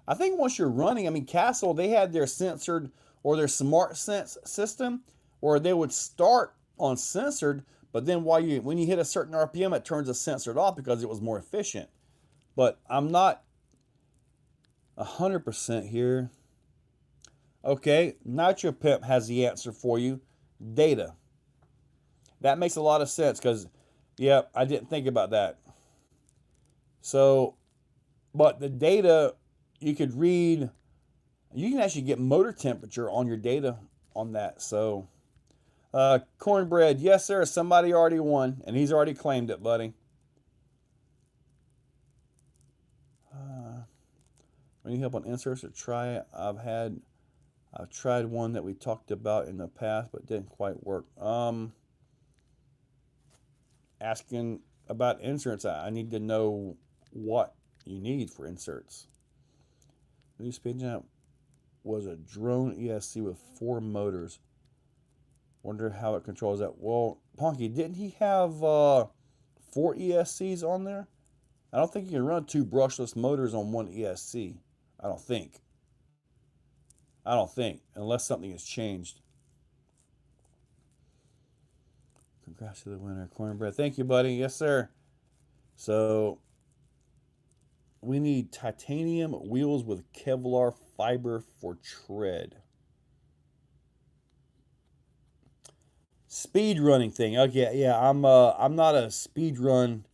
A: I think once you're running, I mean, Castle, they had their censored or their smart sense system where they would start on censored, but then when you hit a certain RPM, it turns the censored off because it was more efficient. But I'm not 100% here. Okay, Nitro Pimp has the answer for you. Data. That makes a lot of sense because, yeah, I didn't think about that. So, but the data, you could read, you can actually get motor temperature on your data on that. So, Cornbread, yes, sir. Somebody already won, and he's already claimed it, buddy. When you help on inserts or try it, I've tried one that we talked about in the past, but didn't quite work. Asking about inserts, I need to know what you need for inserts. The new speed jump was a drone ESC with 4 motors. Wonder how it controls that. Well, Ponky, didn't he have 4 ESCs on there? I don't think you can run 2 brushless motors on 1 ESC. I don't think, unless something has changed. Congrats to the winner, Cornbread. Thank you, buddy. Yes, sir. So, we need titanium wheels with Kevlar fiber for tread. Speed running thing. Okay, yeah, I'm not a speed run.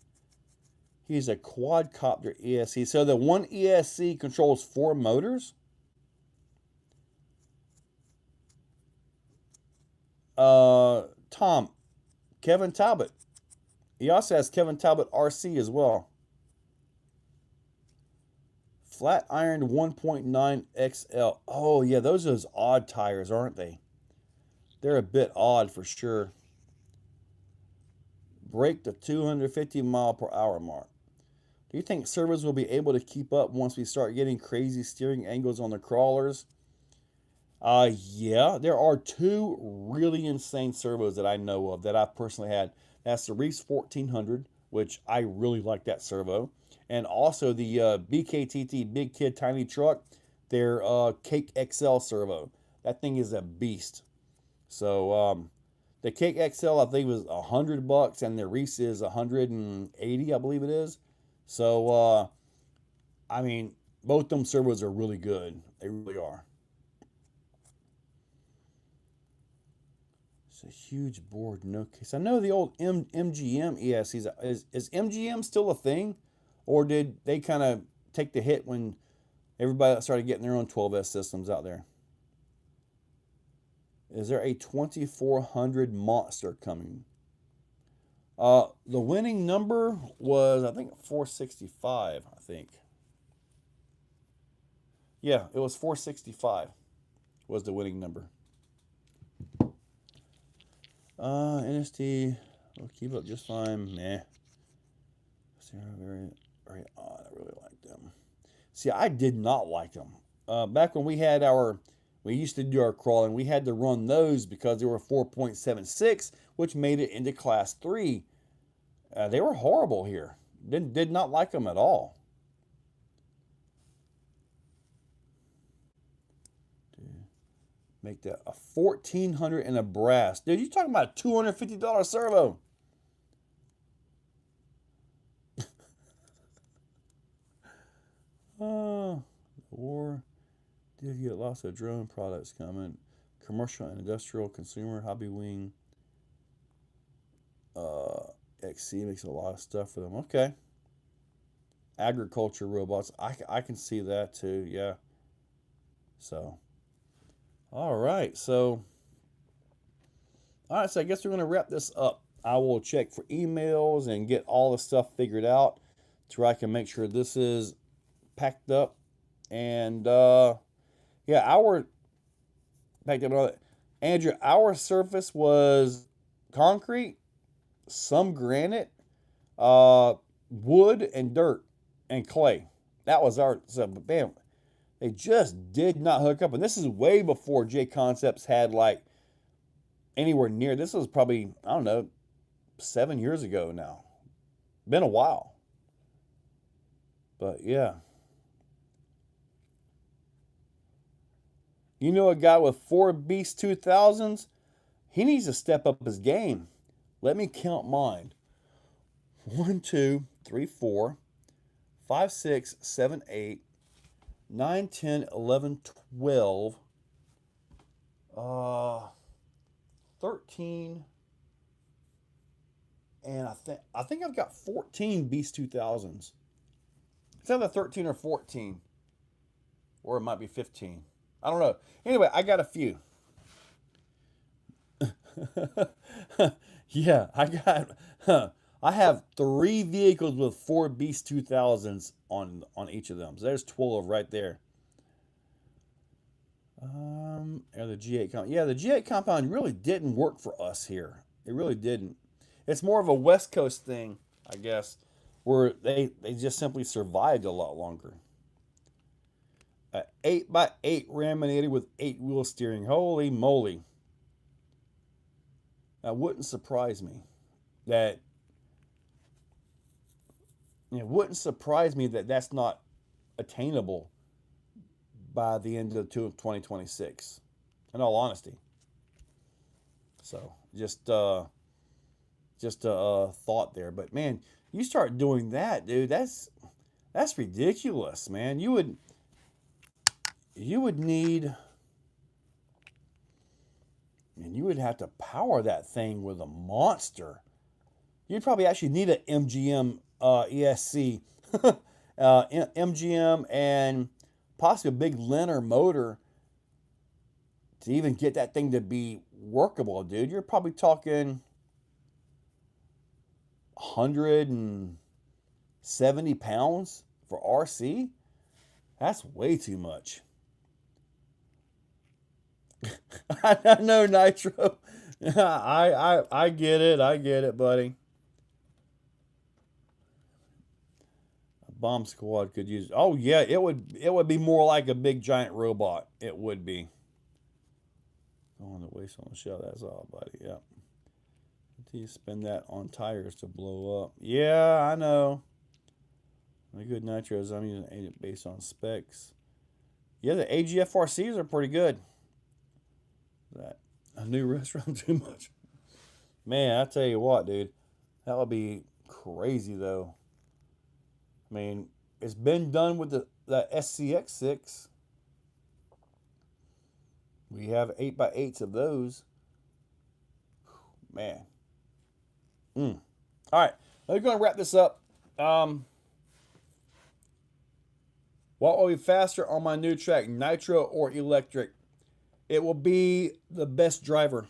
A: He's a quadcopter ESC. So the one ESC controls 4 motors. Tom, Kevin Talbot. He also has Kevin Talbot RC as well. Flat iron 1.9 XL. Oh yeah, those are those odd tires, aren't they? They're a bit odd for sure. Break the 250 mile per hour mark. Do you think servos will be able to keep up once we start getting crazy steering angles on the crawlers? Yeah, there are 2 really insane servos that I know of that I've personally had. That's the Reese 1400, which I really like that servo, and also the BKTT Big Kid Tiny Truck, their Cake XL servo. That thing is a beast. So the Cake XL I think was $100, and the Reese is 180, I believe it is. So I mean, both them servos are really good. They really are. It's a huge board, no case. I know the old MGM ESCs. Is MGM still a thing? Or did they kind of take the hit when everybody started getting their own 12S systems out there? Is there a 2400 monster coming? The winning number was, I think, 465, I think. Yeah, it was 465 was the winning number. NST will keep up just fine. Nah. They're very, very odd. I really like them. See, I did not like them. Back when we used to do our crawling, we had to run those because they were 4.76, which made it into class 3. They were horrible here. Did not like them at all. Make that a 1400 in a brass. Dude, you talking about a $250 servo. Or did you get lots of drone products coming? Commercial and industrial, consumer, hobby wing. XC makes a lot of stuff for them. Okay. Agriculture robots. I can see that too. Yeah. So, all right. So I guess we're going to wrap this up. I will check for emails and get all the stuff figured out to where I can make sure this is packed up. And yeah, packed up. Andrew, our surface was concrete, some granite, wood, and dirt and clay. That was our stuff. But bam, they just did not hook up. And this is way before J Concepts had like anywhere near. This was probably, I don't know, 7 years ago now. Been a while. But yeah. You know a guy with 4 Beast 2000s? He needs to step up his game. Let me count mine. 1, 2, 3, 4, 5, 6, 7, 8, 9, 10, 11, 12, 13, and I think I've got 14 Beast 2000s. It's either 13 or 14, or it might be 15. I don't know. Anyway, I got a few. Yeah, I have 3 vehicles with 4 Beast 2000s on each of them. So there's 12 right there. The G8 compound. Yeah, the G8 compound really didn't work for us here. It really didn't. It's more of a West Coast thing, I guess, where they just simply survived a lot longer. 8x8 Raminator with 8-wheel steering. Holy moly. That wouldn't surprise me that that's not attainable by the end of 2026, in all honesty. So just a thought there. But man, you start doing that, dude, that's ridiculous, man. You would need, and you would have to power that thing with a monster. You'd probably actually need an MGM ESC, MGM, and possibly a big Lenner motor to even get that thing to be workable, dude. You're probably talking 170 pounds for RC. That's way too much. I know, Nitro. I get it, buddy. A bomb squad could use. Oh yeah, it would be more like a big giant robot. It would be. On the waste on the shell. That's all, buddy. Yeah. Until you spend that on tires to blow up. Yeah, I know. The good nitros I'm using it based on specs. Yeah, the AGFRCs are pretty good. That a new restaurant too much. Man, I tell you what, dude, that would be crazy though. I mean, it's been done with the SCX6. We have 8x8s of those. Man. All right, we're going to wrap this up. What will be faster on my new track, nitro or electric? It will be the best driver.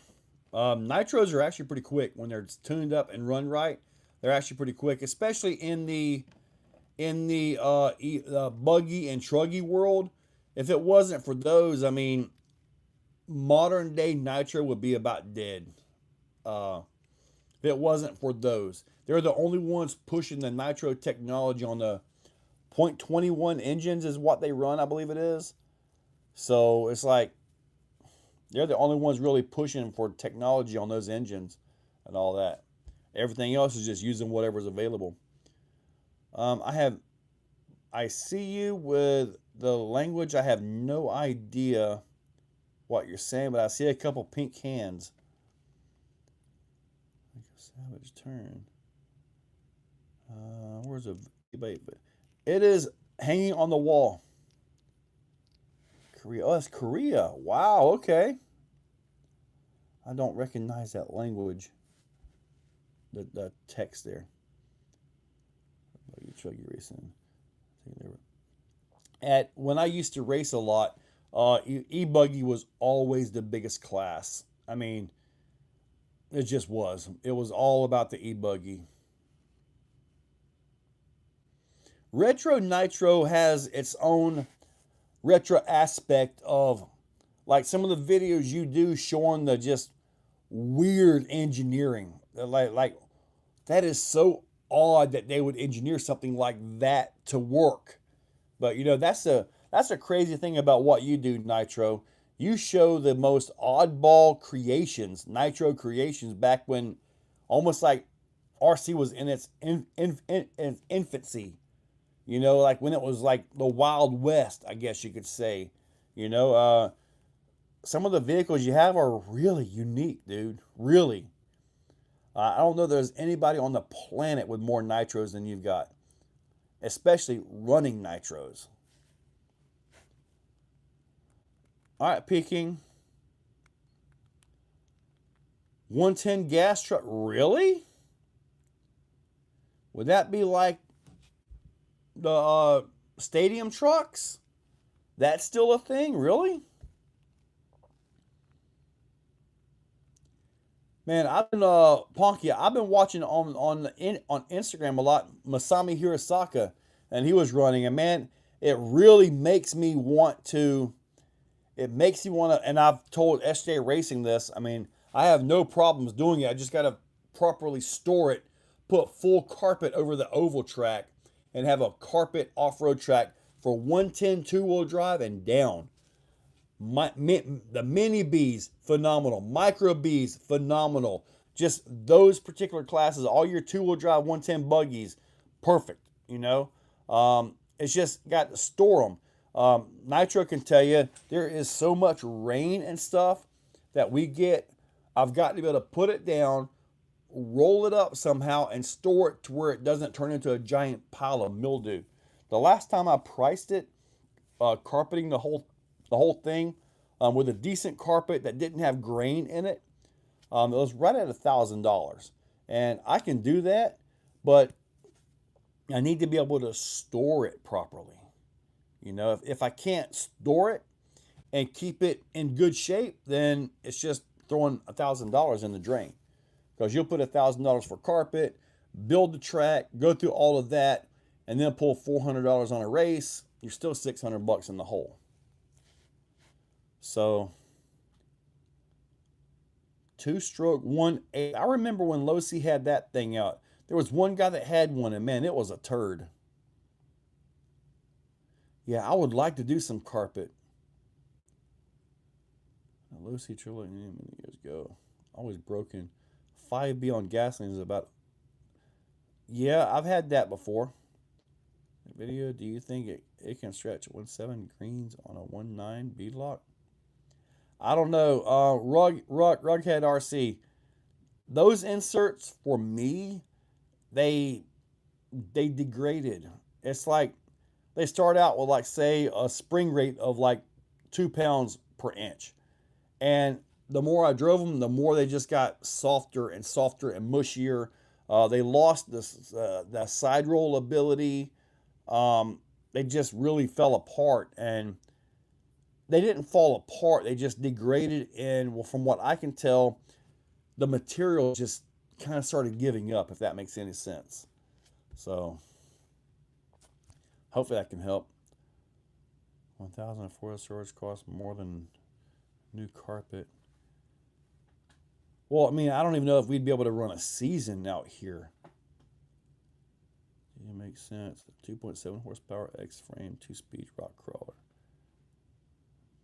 A: Nitros are actually pretty quick when they're tuned up and run right. They're actually pretty quick, especially in the buggy and truggy world. If it wasn't for those, I mean, modern day nitro would be about dead. If it wasn't for those, they're the only ones pushing the nitro technology on the 0.21 engines is what they run, I believe it is. So it's like they're the only ones really pushing for technology on those engines and all that. Everything else is just using whatever's available. I see you with the language. I have no idea what you're saying, but I see a couple pink hands. Savage turn. Where's a debate? But it is hanging on the wall. Korea. Oh, that's Korea. Wow. Okay. I don't recognize that language. The text there. Chuggy racing. When I used to race a lot, e-buggy was always the biggest class. I mean, it just was. It was all about the e-buggy. Retro Nitro has its own retro aspect of, like, some of the videos you do showing the just weird engineering. Like that is so odd that they would engineer something like that to work. But you know, that's a crazy thing about what you do, Nitro. You show the most oddball creations, Nitro creations, back when almost like RC was in its infancy. You know, like when it was like the Wild West, I guess you could say. You know, some of the vehicles you have are really unique, dude. Really. I don't know if there's anybody on the planet with more nitros than you've got, especially running nitros. All right, Peking. 110 gas truck. Really? Would that be like the stadium trucks? That's still a thing, really? Man, I've been Ponky. I've been watching on Instagram a lot Masami Hirosaka, and he was running. And man, it really makes me want to. It makes you want to. And I've told SJ Racing this. I mean, I have no problems doing it. I just got to properly store it, put full carpet over the oval track, and have a carpet off-road track for 110 two-wheel drive and down. The mini Bs, phenomenal. Micro Bs, phenomenal. Just those particular classes, all your two-wheel drive 110 buggies, perfect. You know, it's just got to store them. Nitro can tell you there is so much rain and stuff that we get. I've got to be able to put it down, roll it up somehow, and store it to where it doesn't turn into a giant pile of mildew. The last time I priced it, carpeting the whole thing with a decent carpet that didn't have grain in it, it was right at $1,000. And I can do that, but I need to be able to store it properly. You know, if I can't store it and keep it in good shape, then it's just throwing $1,000 in the drain. Because you'll put $1,000 for carpet, build the track, go through all of that, and then pull $400 on a race. You're still $600 in the hole. So, 2-stroke 1.8. I remember when Losi had that thing out. There was one guy that had one, and man, it was a turd. Yeah, I would like to do some carpet. Losi Trail X many years ago. Always broken. 5B on gasoline is about. Yeah, I've had that before. Video, do you think it can stretch 1.7 greens on a 1.9 beadlock? I don't know. Rughead RC. Those inserts for me, they degraded. It's like they start out with, like, say, a spring rate of like 2 pounds per inch, and the more I drove them, the more they just got softer and softer and mushier. They lost the side roll ability. They just really fell apart, and they didn't fall apart. They just degraded, and well, from what I can tell, the material just kind of started giving up, if that makes any sense. So hopefully that can help. 1,004 storage costs more than new carpet. Well, I mean, I don't even know if we'd be able to run a season out here. It makes sense. 2.7 horsepower X-frame, 2-speed rock crawler.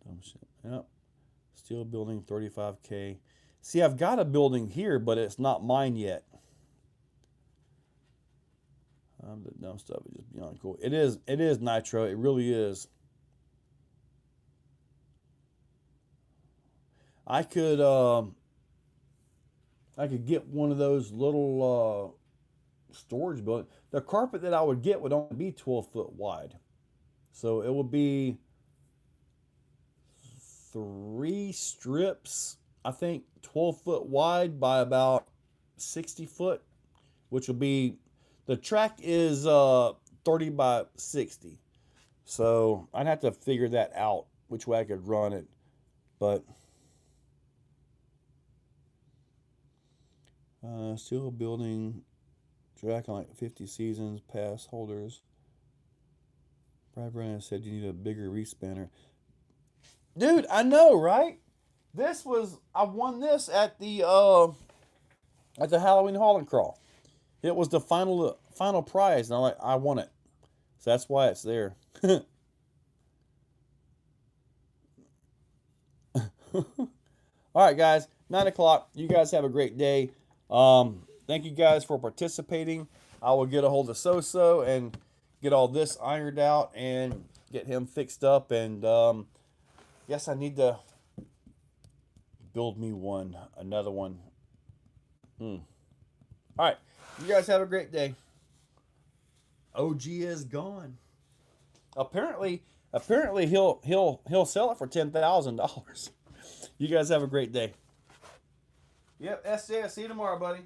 A: Dumb shit. Yep. Steel building, 35K. See, I've got a building here, but it's not mine yet. The dumb stuff is just beyond cool. It is Nitro. It really is. I could get one of those little storage buildings. The carpet that I would get would only be 12 foot wide. So it would be 3 strips, I think 12 foot wide by about 60 foot, which will be, the track is 30 by 60. So I'd have to figure that out, which way I could run it. But still building track on like 50 seasons, pass holders. Brad Brennan said you need a bigger respanner. Dude, I know, right? I won this at the Halloween Haul and Crawl. It was the final prize, and I won it. So that's why it's there. All right, guys, 9 o'clock. You guys have a great day. Thank you guys for participating. I will get a hold of So and get all this ironed out and get him fixed up. And yes, I need to build me another one. All right, you guys have a great day. OG is gone. Apparently he'll sell it for $10,000. You guys have a great day. Yep, SJ, I'll see you tomorrow, buddy.